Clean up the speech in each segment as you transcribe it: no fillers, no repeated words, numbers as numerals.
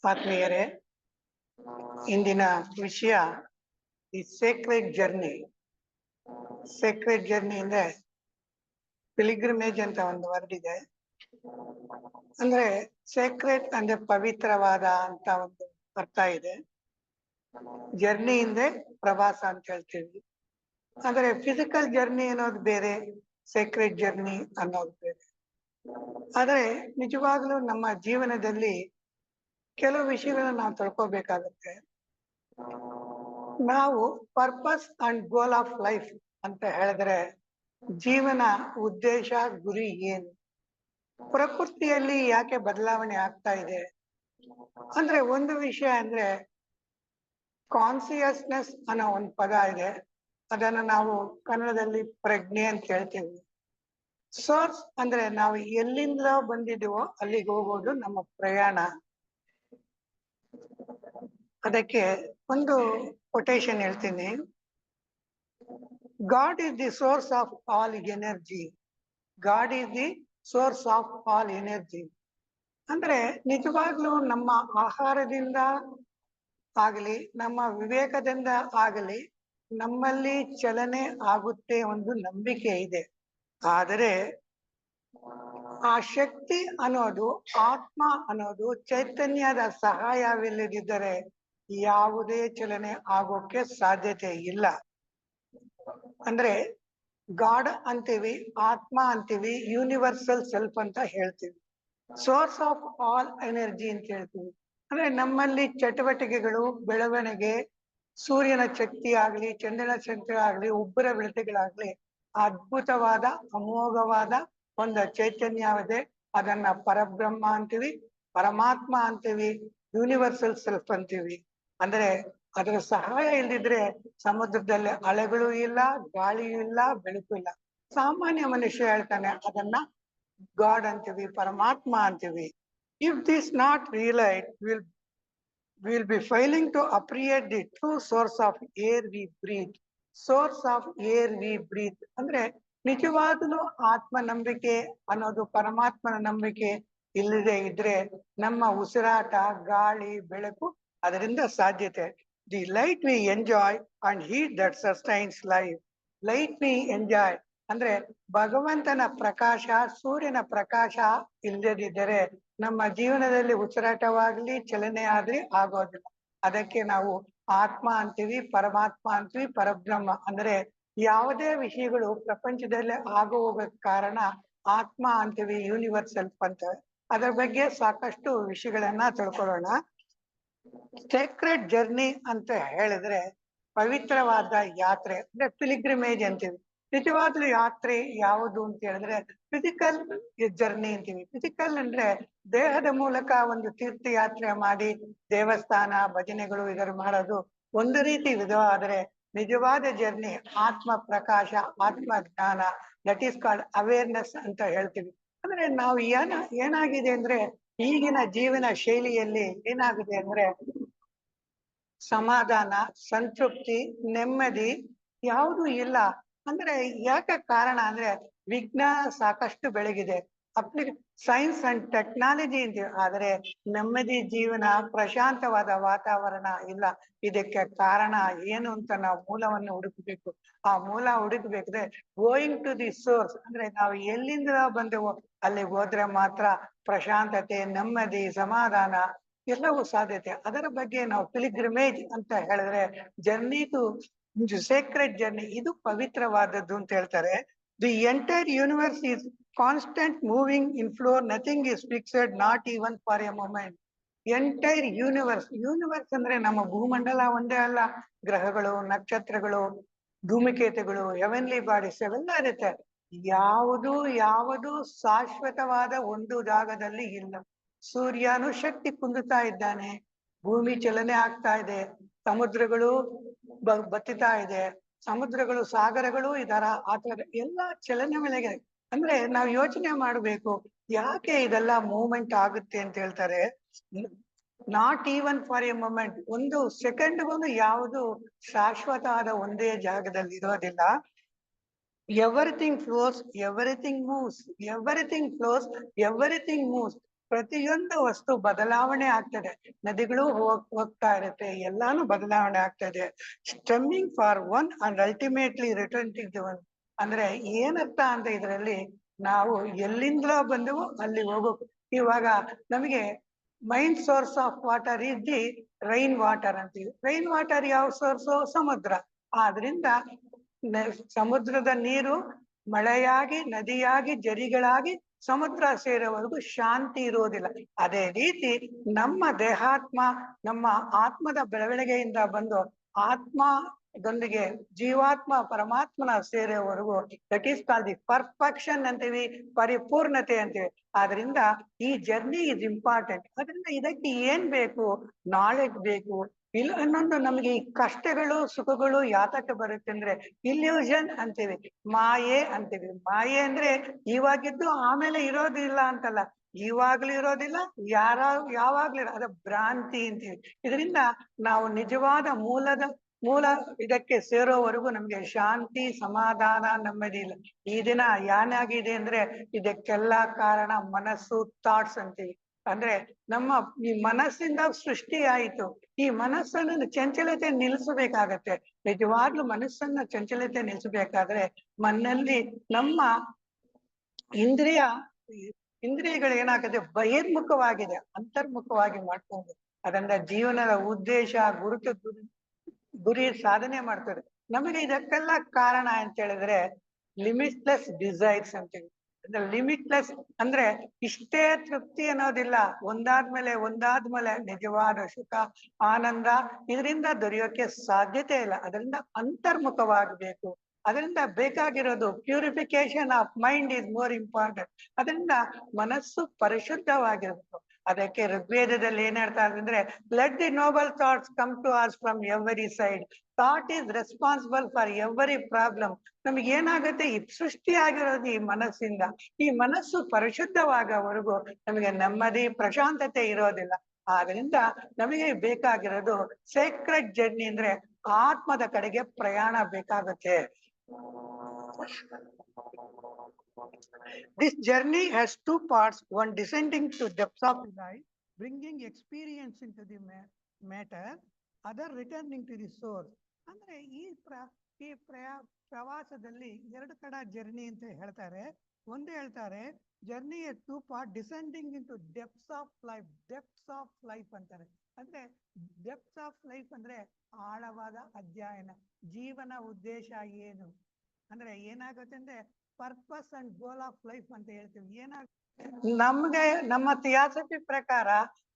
ಆತ್ಮೀಯರೇ, ಇಂದಿನ ವಿಷಯ the Sacred journey. Sacred journey ಅಂದ್ರೆ ಪಿಲಿಗ್ರಿಮೇಜ್ ಅಂತ ಒಂದು ವರ್ಡ್ ಇದೆ. ಅಂದ್ರೆ ಸೇಕ್ರೆಡ್ ಅಂದ್ರೆ ಪವಿತ್ರವಾದ ಅಂತ ಒಂದು ಅರ್ಥ ಇದೆ. ಜರ್ನಿ ಅಂದ್ರೆ ಪ್ರವಾಸ ಅಂತ ಹೇಳ್ತೀವಿ. ಅಂದ್ರೆ ಫಿಸಿಕಲ್ ಜರ್ನಿ ಅನ್ನೋದು ಬೇರೆ, ಸೇಕ್ರೆಡ್ ಜರ್ನಿ ಅನ್ನೋದು ಬೇರೆ. ಆದ್ರೆ ನಿಜವಾಗ್ಲೂ ನಮ್ಮ ಜೀವನದಲ್ಲಿ ಕೆಲವು ವಿಷಯಗಳನ್ನ ನಾವು ತಿಳ್ಕೊಬೇಕಾಗುತ್ತೆ. ನಾವು purpose and goal of life ಅಂತ ಹೇಳಿದ್ರೆ ಜೀವನ ಉದ್ದೇಶ, ಗುರಿ ಏನು, ಪ್ರಕೃತಿಯಲ್ಲಿ ಯಾಕೆ ಬದಲಾವಣೆ ಆಗ್ತಾ ಇದೆ ಅಂದ್ರೆ ಒಂದು ವಿಷಯ ಅಂದ್ರೆ ಕಾನ್ಸಿಯಸ್ನೆಸ್ ಅನ್ನೋ ಒಂದು ಪದ ಇದೆ. ಅದನ್ನ ನಾವು ಕನ್ನಡದಲ್ಲಿ ಪ್ರಜ್ಞೆ ಅಂತ ಹೇಳ್ತೀವಿ. ಸೋರ್ಸ್ ಅಂದ್ರೆ ನಾವು ಎಲ್ಲಿಂದ ಬಂದಿದ್ದೀವೋ ಅಲ್ಲಿಗೆ ಹೋಗೋದು ನಮ್ಮ ಪ್ರಯಾಣ. ಅದಕ್ಕೆ ಒಂದು ಕೊಟೇಶನ್ ಹೇಳ್ತೀನಿ. God is the source of all energy. God is the source of all energy ಅಂದ್ರೆ ನಿಜವಾಗ್ಲೂ ನಮ್ಮ ಆಹಾರದಿಂದ ಆಗಲಿ, ನಮ್ಮ ವಿವೇಕದಿಂದ ಆಗಲಿ ನಮ್ಮಲ್ಲಿ ಚಲನೆ ಆಗುತ್ತೆ ಒಂದು ನಂಬಿಕೆ ಇದೆ. ಆದರೆ ಆ ಶಕ್ತಿ ಅನ್ನೋದು, ಆತ್ಮ ಅನ್ನೋದು, ಚೈತನ್ಯದ ಸಹಾಯವಿಲ್ಲದಿದ್ದರೆ ಯಾವುದೇ ಚಲನೆ ಆಗೋಕೆ ಸಾಧ್ಯತೆ ಇಲ್ಲ. ಅಂದ್ರೆ ಗಾಡ್ ಅಂತೀವಿ, ಆತ್ಮ ಅಂತೀವಿ, ಯೂನಿವರ್ಸಲ್ ಸೆಲ್ಫ್ ಅಂತ ಹೇಳ್ತೀವಿ, ಸೋರ್ಸ್ ಆಫ್ ಆಲ್ ಎನರ್ಜಿ ಅಂತ ಹೇಳ್ತೀವಿ. ಅಂದ್ರೆ ನಮ್ಮಲ್ಲಿ ಚಟುವಟಿಕೆಗಳು, ಬೆಳವಣಿಗೆ, ಸೂರ್ಯನ ಶಕ್ತಿ ಆಗ್ಲಿ, ಚಂದ್ರನ ಶಕ್ತಿ ಆಗ್ಲಿ, ಉಬ್ಬರ ಬೆಳತೆಗಳಾಗ್ಲಿ ಅದ್ಭುತವಾದ ಅಮೋಘವಾದ ಒಂದು ಚೈತನ್ಯವಿದೆ. ಅದನ್ನ ಪರಬ್ರಹ್ಮ ಅಂತೀವಿ, ಪರಮಾತ್ಮ ಅಂತೀವಿ, ಯೂನಿವರ್ಸಲ್ ಸೆಲ್ಫ್ ಅಂತೀವಿ. ಅಂದ್ರೆ ಅದರ ಸಹಾಯ ಇಲ್ದಿದ್ರೆ ಸಮುದ್ರದಲ್ಲಿ ಅಲೆಗಳು ಇಲ್ಲ, ಗಾಳಿಯೂ ಇಲ್ಲ, ಬೆಳಕು ಇಲ್ಲ. ಸಾಮಾನ್ಯ ಮನುಷ್ಯ ಹೇಳ್ತಾನೆ ಅದನ್ನ ಗಾಡ್ ಅಂತೀವಿ, ಪರಮಾತ್ಮ ಅಂತೀವಿ. If this not realise will be failing to appreciate the true source of air we breathe. Source of air we breathe ಅಂದ್ರೆ ನಿಜವಾಗ್ಲೂ ಆತ್ಮ ನಂಬಿಕೆ ಅನ್ನೋದು, ಪರಮಾತ್ಮನ ನಂಬಿಕೆ ಇಲ್ಲದೆ ಇದ್ರೆ ನಮ್ಮ ಉಸಿರಾಟ, ಗಾಳಿ, ಬೆಳಕು ಅದರಿಂದ ಸಾಧ್ಯತೆ. The light V enjoy and heat that sustains life. Light V enjoy ಅಂದ್ರೆ ಭಗವಂತನ ಪ್ರಕಾಶ, ಸೂರ್ಯನ ಪ್ರಕಾಶ ಇಲ್ಲದಿದ್ದರೆ ನಮ್ಮ ಜೀವನದಲ್ಲಿ ಉಸಿರಾಟವಾಗ್ಲಿ, ಚಲನೆ ಆಗ್ಲಿ ಆಗೋದಿಲ್ಲ. ಅದಕ್ಕೆ ನಾವು ಆತ್ಮ ಅಂತೀವಿ, ಪರಮಾತ್ಮ ಅಂತೀವಿ, ಪರಬ್ರಹ್ಮ. ಅಂದ್ರೆ ಯಾವುದೇ ವಿಷಯಗಳು ಪ್ರಪಂಚದಲ್ಲಿ ಆಗೋ ಹೋಗೋಕ್ ಕಾರಣ ಆತ್ಮ ಅಂತೀವಿ, ಯೂನಿವರ್ಸಲ್ ಅಂತ. ಅದರ ಬಗ್ಗೆ ಸಾಕಷ್ಟು ವಿಷಯಗಳನ್ನ ತಿಳ್ಕೊಳ್ಳೋಣ. ಸೇಕ್ರೆಡ್ ಜರ್ನಿ ಅಂತ ಹೇಳಿದ್ರೆ ಪವಿತ್ರವಾದ ಯಾತ್ರೆ ಅಂದ್ರೆ ಪಿಲಿಗ್ರಿಮೇಜ್ ಅಂತೀವಿ. ನಿಜವಾಗ್ಲೂ ಯಾತ್ರೆ ಯಾವುದು ಅಂತ ಹೇಳಿದ್ರೆ ಫಿಸಿಕಲ್ ಜರ್ನಿ ಅಂತೀವಿ. ಫಿಸಿಕಲ್ ಅಂದ್ರೆ ದೇಹದ ಮೂಲಕ ಒಂದು ತೀರ್ಥಯಾತ್ರೆ ಮಾಡಿ ದೇವಸ್ಥಾನ, ಭಜನೆಗಳು ಇದರ ಮಾಡೋದು ಒಂದು ರೀತಿ ವಿಧವಾದರೆ ನಿಜವಾದ ಜರ್ನಿ ಆತ್ಮ ಪ್ರಕಾಶ, ಆತ್ಮ ಜ್ಞಾನ, ದಟ್ ಈಸ್ ಕಾಲ್ಡ್ ಅವೇರ್ನೆಸ್ ಅಂತ ಹೇಳ್ತೀವಿ. ಅಂದ್ರೆ ನಾವು ಏನಾಗಿದೆ ಅಂದ್ರೆ ಈಗಿನ ಜೀವನ ಶೈಲಿಯಲ್ಲಿ ಏನಾಗಿದೆ ಅಂದ್ರೆ ಸಮಾಧಾನ, ಸಂತೃಪ್ತಿ, ನೆಮ್ಮದಿ ಯಾವುದು ಇಲ್ಲ. ಅಂದ್ರೆ ಯಾಕೆ ಕಾರಣ ಅಂದ್ರೆ ವಿಜ್ಞಾನ ಸಾಕಷ್ಟು ಬೆಳಗಿದೆ, ಸೈನ್ಸ್ ಅಂಡ್ ಟೆಕ್ನಾಲಜಿ ಇದೆ, ಆದರೆ ನೆಮ್ಮದಿ ಜೀವನ, ಪ್ರಶಾಂತವಾದ ವಾತಾವರಣ ಇಲ್ಲ. ಇದಕ್ಕೆ ಕಾರಣ ಏನು ಅಂತ ನಾವು ಮೂಲವನ್ನು ಹುಡುಕಬೇಕು. ಆ ಮೂಲ ಹುಡುಕಬೇಕಿದ್ರೆ ಗೋಯಿಂಗ್ ಟು ದಿ ಸೋರ್ಸ್ ಅಂದ್ರೆ ನಾವು ಎಲ್ಲಿಂದ ಬಂದೆವೋ ಅಲ್ಲಿಗೆ ಹೋದ್ರೆ ಮಾತ್ರ ಪ್ರಶಾಂತತೆ, ನೆಮ್ಮದಿ, ಸಮಾಧಾನ ಎಲ್ಲವೂ ಸಾಧ್ಯತೆ. ಅದರ ಬಗ್ಗೆ ನಾವು ಪಿಲಿಗ್ರಿಮೇಜ್ ಅಂತ ಹೇಳಿದ್ರೆ ಜರ್ನಿ ಟು ಸೇಕ್ರೆಡ್ ಜರ್ನಿ, ಇದು ಪವಿತ್ರವಾದದ್ದು ಅಂತ ಹೇಳ್ತಾರೆ. The entire universe is constant moving in flow, nothing is fixed, not even for A moment. Entire universe, universe ಅಂದ್ರೆ ನಮ್ಮ ಭೂಮಂಡಲ ಒಂದೇ ಅಲ್ಲ, ಗ್ರಹಗಳು, ನಕ್ಷತ್ರಗಳು, ಧೂಮಕೇತುಗಳು, ಹೆವೆನ್ಲಿ ಬಾಡೀಸ್ ಅವೆಲ್ಲ ಇರುತ್ತೆ. ಯಾವುದು ಶಾಶ್ವತವಾದ ಒಂದು ಜಾಗದಲ್ಲಿ ಇಲ್ಲ. ಸೂರ್ಯನು ಶಕ್ತಿ ಕುಂದುತ್ತಾ ಇದ್ದಾನೆ, ಭೂಮಿ ಚಲನೆ ಆಗ್ತಾ ಇದೆ, ಸಮುದ್ರಗಳು ಬತ್ತಿತಾ ಇದೆ, ಸಮುದ್ರಗಳು, ಸಾಗರಗಳು ಇದರ ಆತರ ಎಲ್ಲ ಚಲನೆ ಬೆಳೆಗೆ. ಅಂದ್ರೆ ನಾವು ಯೋಚನೆ ಮಾಡಬೇಕು ಯಾಕೆ ಇದೆಲ್ಲ ಮೂವ್ಮೆಂಟ್ ಆಗುತ್ತೆ ಅಂತ ಹೇಳ್ತಾರೆ. Not even for A moment, ಒಂದು ಸೆಕೆಂಡ್ಗೂ ಯಾವುದು ಶಾಶ್ವತವಾದ ಒಂದೇ ಜಾಗದಲ್ಲಿ ಇರೋದಿಲ್ಲ. Everything flows, everything moves, everything flows, everything moves. ಪ್ರತಿಯೊಂದು ವಸ್ತು ಬದಲಾವಣೆ ಆಗ್ತದೆ. ನದಿಗಳು ಹೋಗ್ತಾ ಇರುತ್ತೆ, ಎಲ್ಲಾನು ಬದಲಾವಣೆ ಆಗ್ತದೆ. Stemming for one and ultimately returning to one. ಅಂದ್ರೆ ಏನರ್ಥ ಅಂತ ಇದ್ರಲ್ಲಿ, ನಾವು ಎಲ್ಲಿಂದಲೋ ಬಂದೆವು ಅಲ್ಲಿ ಹೋಗ್ಬೇಕು. ಇವಾಗ ನಮಗೆ main source of water is the rain water ಅಂತೀವಿ. ರೈನ್ ವಾಟರ್ ಯಾವ ಸೋರ್ಸು? ಸಮುದ್ರ. ಆದ್ರಿಂದ ಸಮುದ್ರದ ನೀರು ಮಳೆಯಾಗಿ, ನದಿಯಾಗಿ, ಜರಿಗಳಾಗಿ ಸಮುದ್ರ ಸೇರೋವರೆಗೂ ಶಾಂತಿ ಇರುವುದಿಲ್ಲ. ಅದೇ ರೀತಿ ನಮ್ಮ ದೇಹಾತ್ಮ, ನಮ್ಮ ಆತ್ಮದ ಬೆಳವಣಿಗೆಯಿಂದ ಬಂದು ಆತ್ಮದೊಂದಿಗೆ ಜೀವಾತ್ಮ ಪರಮಾತ್ಮನ ಸೇರೋವರೆಗೂ that is called the perfection ಅಂತೀವಿ, ಪರಿಪೂರ್ಣತೆ ಅಂತೀವಿ. ಆದ್ರಿಂದ ಈ ಜರ್ನಿ ಇಸ್ ಇಂಪಾರ್ಟೆಂಟ್. ಅದರಿಂದ ಇದಕ್ಕೆ ಏನ್ ಬೇಕು? ನಾಲೆಡ್ಜ್ ಬೇಕು. ಇಲ್ಲ ಅನ್ನೊಂದು ನಮ್ಗೆ ಈ ಕಷ್ಟಗಳು ಸುಖಗಳು ಯಾತಕ್ಕೆ ಬರುತ್ತೆ ಅಂದ್ರೆ ಇಲ್ಯೂಷನ್ ಅಂತೀವಿ, ಮಾಯೆ ಅಂತೀವಿ. ಮಾಯೆ ಅಂದ್ರೆ ಇವಾಗಿದ್ದು ಆಮೇಲೆ ಇರೋದಿಲ್ಲ ಅಂತಲ್ಲ, ಇವಾಗ್ಲೂ ಇರೋದಿಲ್ಲ, ಯಾವಾಗ್ಲೂ ಅದ ಭ್ರಾಂತಿ ಅಂತೀವಿ. ಇದರಿಂದ ನಾವು ನಿಜವಾದ ಮೂಲ ಇದಕ್ಕೆ ಸೇರೋವರೆಗೂ ನಮ್ಗೆ ಶಾಂತಿ, ಸಮಾಧಾನ, ನೆಮ್ಮದಿ ಇಲ್ಲ. ಈ ದಿನ ಏನಾಗಿದೆ ಅಂದ್ರೆ ಇದಕ್ಕೆಲ್ಲ ಕಾರಣ ಮನಸ್ಸು, ಥಾಟ್ಸ್ ಅಂತೀವಿ. ಅಂದ್ರೆ ನಮ್ಮ ಈ ಮನಸ್ಸಿಂದ ಸೃಷ್ಟಿ ಆಯಿತು. ಈ ಮನಸ್ಸನ್ನು ಚಂಚಲತೆ ನಿಲ್ಲಿಸಬೇಕಾಗತ್ತೆ. ನಿಜವಾಗ್ಲೂ ಮನಸ್ಸನ್ನ ಚಂಚಲತೆ ನಿಲ್ಲಿಸಬೇಕಾದ್ರೆ ಮನ್ನಲ್ಲಿ ನಮ್ಮ ಇಂದ್ರಿಯಗಳು ಏನಾಗುತ್ತೆ? ಬಹಿರ್ಮುಖವಾಗಿದೆ, ಅಂತರ್ಮುಖವಾಗಿ ಮಾಡ್ಕೊಂಡು ಅದರಿಂದ ಜೀವನದ ಉದ್ದೇಶ, ಗುರಿ ಸಾಧನೆ ಮಾಡ್ತಾರೆ. ನಮಗೆ ಇದಕ್ಕೆಲ್ಲ ಕಾರಣ ಅಂತ ಹೇಳಿದ್ರೆ ಲಿಮಿಟ್ಲೆಸ್ ಡಿಸೈರ್ಸ್ ಅಂತೀವಿ. ಅಂದ್ರೆ ಲಿಮಿಟ್ಲೆಸ್ ಅಂದ್ರೆ ಇಷ್ಟೇ ತೃಪ್ತಿ ಅನ್ನೋದಿಲ್ಲ. ಒಂದಾದ್ಮೇಲೆ ನಿಜವಾದ ಸುಖ, ಆನಂದ ಇದರಿಂದ ದೊರೆಯೋಕೆ ಸಾಧ್ಯತೆ ಇಲ್ಲ. ಅದರಿಂದ ಅಂತರ್ಮುಖವಾಗಬೇಕು. ಅದರಿಂದ ಬೇಕಾಗಿರೋದು purification of mind is more important. ಅದರಿಂದ ಮನಸ್ಸು ಪರಿಶುದ್ಧವಾಗಿರ್ಬೇಕು. ಅದಕ್ಕೆ ಋಗ್ವೇದದಲ್ಲಿ ಏನ್ ಹೇಳ್ತಾರೆ ಅಂದ್ರೆ, let the noble thoughts come to us from every side. Thought is responsible for every problem. ನಮ್ಗೆ ಏನಾಗುತ್ತೆ? ಈ ಸೃಷ್ಟಿಯಾಗಿರೋದು ಈ ಮನಸ್ಸಿಂದ. ಈ ಮನಸ್ಸು ಪರಿಶುದ್ಧವಾಗವರೆಗೂ ನಮಗೆ ನೆಮ್ಮದಿ, ಪ್ರಶಾಂತತೆ ಇರೋದಿಲ್ಲ. ಆದ್ರಿಂದ ನಮಗೆ ಬೇಕಾಗಿರೋದು ಸೇಕ್ರೆಡ್ ಜರ್ನಿ, ಅಂದ್ರೆ ಆತ್ಮದ ಕಡೆಗೆ ಪ್ರಯಾಣ ಬೇಕಾಗುತ್ತೆ. This journey has two parts: one descending to depths of life, bringing experience into the matter; other returning to the source. ಅಂದ್ರೆ ಈ ಪ್ರವಾಸದಲ್ಲಿ ಎರಡು ಕಡ ಜರ್ನಿ ಅಂತ ಹೇಳ್ತಾರೆ. ಒಂದು ಹೇಳ್ತಾರೆ journey two part, descending into depths of life. Depths of life ಅಂತಾರೆ. ಅಂದ್ರೆ ಡೆಪ್ಸ್ ಆಫ್ ಲೈಫ್ ಅಂದ್ರೆ ಆಳವಾದ ಅಧ್ಯಯನ. ಜೀವನ ಉದ್ದೇಶ ಏನು ಅಂದ್ರೆ ಏನಾಗುತ್ತೆ ಅಂದ್ರೆ purpose and goal of life ಅಂತ ಹೇಳ್ತೀವಿ. ನಮ್ಗೆ ನಮ್ಮ ಥಿಯಾಸಫಿ ಪ್ರಕಾರ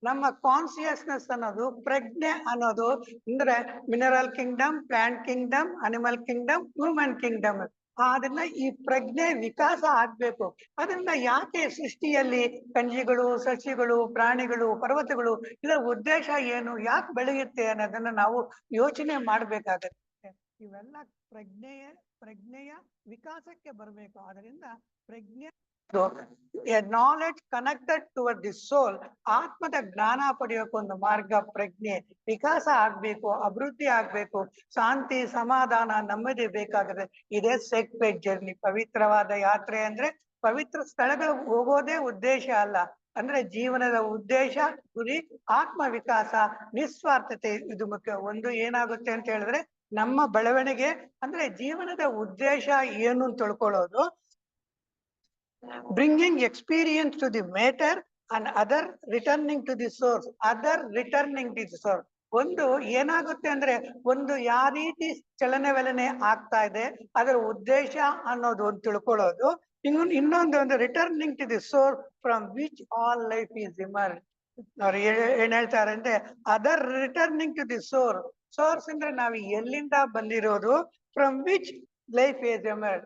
ನಮ್ಮ ಕಾನ್ಸಿಯಸ್ನೆಸ್ ಅನ್ನೋದು, ಪ್ರಜ್ಞೆ ಅನ್ನೋದು ಅಂದ್ರೆ mineral kingdom, plant kingdom, animal kingdom, human Kingdom. ಅದನ್ನ ಈ ಪ್ರಜ್ಞೆ ವಿಕಾಸ ಆಗ್ಬೇಕು. ಅದರಿಂದ ಯಾಕೆ ಸೃಷ್ಟಿಯಲ್ಲಿ ಕಣ್ಜಿಗಳು, ಸಸ್ಯಗಳು, ಪ್ರಾಣಿಗಳು, ಪರ್ವತಗಳು, ಇದರ ಉದ್ದೇಶ ಏನು, ಯಾಕೆ ಬೆಳೆಯುತ್ತೆ ಅನ್ನೋದನ್ನ ನಾವು ಯೋಚನೆ ಮಾಡ್ಬೇಕಾಗತ್ತೆ. ಇವೆಲ್ಲ ಪ್ರಜ್ಞೆಯ ವಿಕಾಸಕ್ಕೆ ಬರಬೇಕು. ಅದರಿಂದ ಪ್ರಜ್ಞೆ ನಾಲೆಡ್ಜ್ ಕನೆಕ್ಟೆಡ್ ಟುವರ್ಡ್ ದಿ ಸೋಲ್. ಆತ್ಮದ ಜ್ಞಾನ ಪಡೆಯೋಕೆ ಒಂದು ಮಾರ್ಗ ಪ್ರಜ್ಞೆ ವಿಕಾಸ ಆಗ್ಬೇಕು, ಅಭಿವೃದ್ಧಿ ಆಗ್ಬೇಕು. ಶಾಂತಿ, ಸಮಾಧಾನ, ನೆಮ್ಮದಿ ಬೇಕಾಗುತ್ತೆ. ಇದೇ ಸೇಕ್ರೆಡ್ ಜರ್ನಿ. ಪವಿತ್ರವಾದ ಯಾತ್ರೆ ಅಂದ್ರೆ ಪವಿತ್ರ ಸ್ಥಳಗಳು ಹೋಗೋದೇ ಉದ್ದೇಶ ಅಲ್ಲ. ಅಂದ್ರೆ ಜೀವನದ ಉದ್ದೇಶ, ಗುರಿ, ಆತ್ಮ ವಿಕಾಸ, ನಿಸ್ವಾರ್ಥತೆ ಇದು ಮುಖ್ಯ. ಒಂದು ಏನಾಗುತ್ತೆ ಅಂತ ಹೇಳಿದ್ರೆ ನಮ್ಮ ಬೆಳವಣಿಗೆ ಅಂದ್ರೆ ಜೀವನದ ಉದ್ದೇಶ ಏನು ಅಂತ ತಿಳ್ಕೊಳ್ಳೋದು. Bringing experience to the matter and other returning to the source. ಒಂದು ಏನಾಗುತ್ತೆ ಅಂದ್ರೆ ಒಂದು ಯಾವ ರೀತಿ ಚಲನೆ ಆಗ್ತಾ ಇದೆ, ಅದರ ಉದ್ದೇಶ ಅನ್ನೋದು ಒಂದು ತಿಳ್ಕೊಳ್ಳೋದು. ಇನ್ನೊಂದು ಒಂದು returning to the source from which all life is emerge. ಅವ್ರು ಏನ್ ಹೇಳ್ತಾರೆ ಅಂದ್ರೆ ಅದರ್ ರಿಟರ್ನಿಂಗ್ ಟು ದಿ ಸೋರ್ಸ್ ಅಂದ್ರೆ ನಾವು ಎಲ್ಲಿಂದ ಬಂದಿರೋದು, from which life is emerge.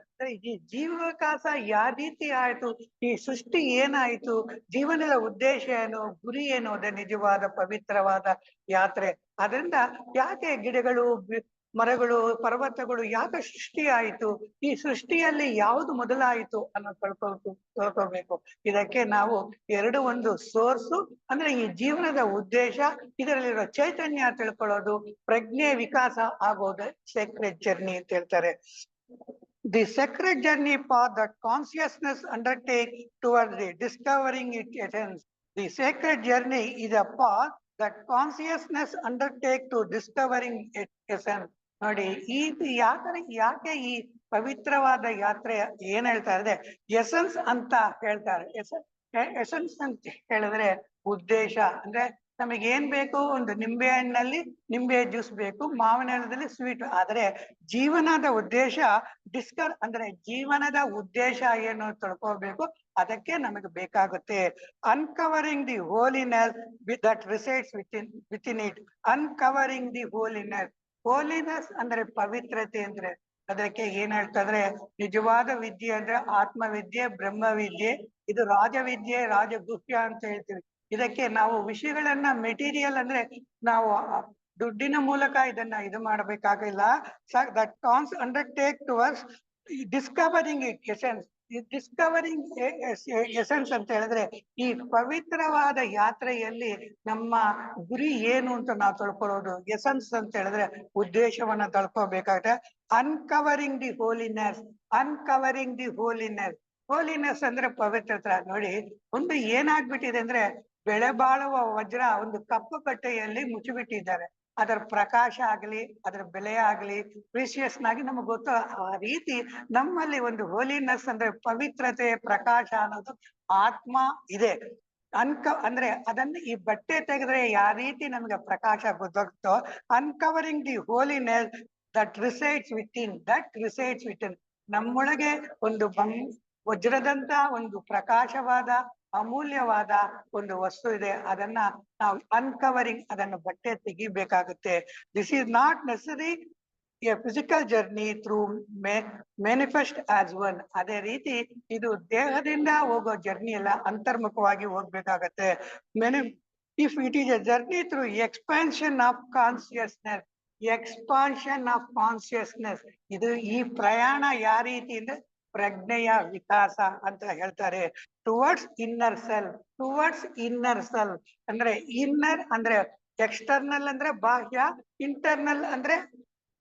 ಈ ಜೀವ ವಿಕಾಸ ಯಾವ ರೀತಿ ಆಯ್ತು, ಈ ಸೃಷ್ಟಿ ಏನಾಯ್ತು, ಜೀವನದ ಉದ್ದೇಶ ಏನು, ಗುರಿ ಏನು, ಅದೇ ನಿಜವಾದ ಪವಿತ್ರವಾದ ಯಾತ್ರೆ. ಅದರಿಂದ ಯಾಕೆ ಗಿಡಗಳು, ಮರಗಳು, ಪರ್ವತಗಳು ಯಾಕೆ ಸೃಷ್ಟಿ ಆಯಿತು, ಈ ಸೃಷ್ಟಿಯಲ್ಲಿ ಯಾವುದು ಮೊದಲಾಯಿತು ಅನ್ನೋ ತಿಳ್ಕೋಬೇಕು. ಇದಕ್ಕೆ ನಾವು ಒಂದು ಸೋರ್ಸು ಅಂದ್ರೆ ಈ ಜೀವನದ ಉದ್ದೇಶ, ಇದರಲ್ಲಿರೋ ಚೈತನ್ಯ ತಿಳ್ಕೊಳ್ಳೋದು, ಪ್ರಜ್ಞೆ ವಿಕಾಸ ಆಗೋದು ಸೇಕ್ರೆಡ್ ಜರ್ನಿ ಅಂತ ಹೇಳ್ತಾರೆ. The sacred journey path that consciousness undertakes towards the discovering its essence. The sacred journey is a path that consciousness undertake to discovering its essence. ನೋಡಿ ಯಾಕೆ ಈ ಪವಿತ್ರವಾದ ಯಾತ್ರೆ ಏನ್ ಹೇಳ್ತಾ ಇದೆ, ಎಸೆನ್ಸ್ ಅಂತ ಹೇಳ್ತಾರೆ. ಎಸೆನ್ಸ್ ಅಂತ ಹೇಳಿದ್ರೆ ಉದ್ದೇಶ. ಅಂದ್ರೆ ನಮಗೆ ಏನ್ ಬೇಕು, ಒಂದು ನಿಂಬೆ ಹಣ್ಣಲ್ಲಿ ನಿಂಬೆ ಜ್ಯೂಸ್ ಬೇಕು, ಮಾವಿನ ಹಣ್ಣಲ್ಲಿ ಸ್ವೀಟ್. ಆದ್ರೆ ಜೀವನದ ಉದ್ದೇಶ ಅಂದ್ರೆ ಜೀವನದ ಉದ್ದೇಶ ಏನು ತಿಳ್ಕೋಬೇಕು, ಅದಕ್ಕೆ ನಮಗೆ ಬೇಕಾಗುತ್ತೆ. Uncovering the holiness that resides within it. Uncovering the holiness ಅಂದ್ರೆ ಪವಿತ್ರತೆ. ಅಂದ್ರೆ ಅದಕ್ಕೆ ಏನ್ ಹೇಳ್ತಂದ್ರೆ, ನಿಜವಾದ ವಿದ್ಯೆ ಅಂದ್ರೆ ಆತ್ಮವಿದ್ಯೆ, ಬ್ರಹ್ಮವಿದ್ಯೆ. ಇದು ರಾಜವಿದ್ಯೆ, ರಾಜಗುಹ್ಯ ಅಂತ ಹೇಳ್ತೀವಿ. ಇದಕ್ಕೆ ನಾವು ವಿಷಯಗಳನ್ನ ಮೆಟೀರಿಯಲ್ ಅಂದ್ರೆ ನಾವು ದುಡ್ಡಿನ ಮೂಲಕ ಇದನ್ನ ಇದು ಮಾಡಬೇಕಾಗಿಲ್ಲ. That cons undertake towards discovering it essence. Discovering essence ಅಂತ ಹೇಳಿದ್ರೆ ಈ ಪವಿತ್ರವಾದ ಯಾತ್ರೆಯಲ್ಲಿ ನಮ್ಮ ಗುರಿ ಏನು ಅಂತ ನಾವು ತಿಳ್ಕೊಳ್ಳೋದು. ಎಸೆನ್ಸ್ ಅಂತ ಹೇಳಿದ್ರೆ ಉದ್ದೇಶವನ್ನ ತಿಳ್ಕೋಬೇಕಾಗುತ್ತೆ. ಅನ್ಕವರಿಂಗ್ ದಿ ಹೋಲಿನೆಸ್. ಅನ್ಕವರಿಂಗ್ ದಿ ಹೋಲಿನೆಸ್ ಅಂದ್ರೆ ಪವಿತ್ರತೆ. ನೋಡಿ, ಒಂದು ಏನಾಗ್ಬಿಟ್ಟಿದೆ ಅಂದ್ರೆ, ಬೆಳೆ ಬಾಳುವ ವಜ್ರ ಒಂದು ಕಪ್ಪು ಕಟ್ಟೆಯಲ್ಲಿ ಮುಚ್ಚಿಬಿಟ್ಟಿದ್ದಾರೆ. ಅದರ ಪ್ರಕಾಶ ಆಗ್ಲಿ, ಅದರ ಬೆಲೆ ಆಗ್ಲಿ ಪ್ರೀಶಿಯಸ್ನಾಗಿ ನಮಗೆ ಗೊತ್ತು. ಆ ರೀತಿ ನಮ್ಮಲ್ಲಿ ಒಂದು ಹೋಲಿನೆಸ್ ಅಂದ್ರೆ ಪವಿತ್ರತೆ, ಪ್ರಕಾಶ ಅನ್ನೋದು ಆತ್ಮ ಇದೆ. ಅಂದ್ರೆ ಅದನ್ನ ಈ ಬಟ್ಟೆ ತೆಗೆದ್ರೆ ಯಾವ ರೀತಿ ನಮ್ಗೆ ಪ್ರಕಾಶ ಗೊತ್ತೋ, uncovering the holiness that resides within. ನಮ್ಮೊಳಗೆ ಒಂದು ವಜ್ರದಂತ ಒಂದು ಪ್ರಕಾಶವಾದ ಅಮೂಲ್ಯವಾದ ಒಂದು ವಸ್ತು ಇದೆ. ಅದನ್ನ ನಾವು ಅನ್ಕವರಿಂಗ್, ಅದನ್ನ ಬಟ್ಟೆ ತೆಗಿಬೇಕಾಗುತ್ತೆ. This is not necessary a physical journey through manifest as one. ಅದೇ ರೀತಿ ಇದು ದೇಹದಿಂದ ಹೋಗೋ ಜರ್ನಿ ಎಲ್ಲ ಅಂತರ್ಮುಖವಾಗಿ ಹೋಗ್ಬೇಕಾಗತ್ತೆ. If it is a journey through expansion of consciousness, ಇದು ಈ ಪ್ರಯಾಣ ಯಾವ ರೀತಿ ಅಂದ್ರೆ ಪ್ರಜ್ಞೆಯ ವಿಕಾಸ ಅಂತ ಹೇಳ್ತಾರೆ. Towards inner self. ಅಂದ್ರೆ ಇನ್ನರ್ ಅಂದ್ರೆ ಎಕ್ಸ್ಟರ್ನಲ್ ಅಂದ್ರೆ ಬಾಹ್ಯ, ಇಂಟರ್ನಲ್ ಅಂದ್ರೆ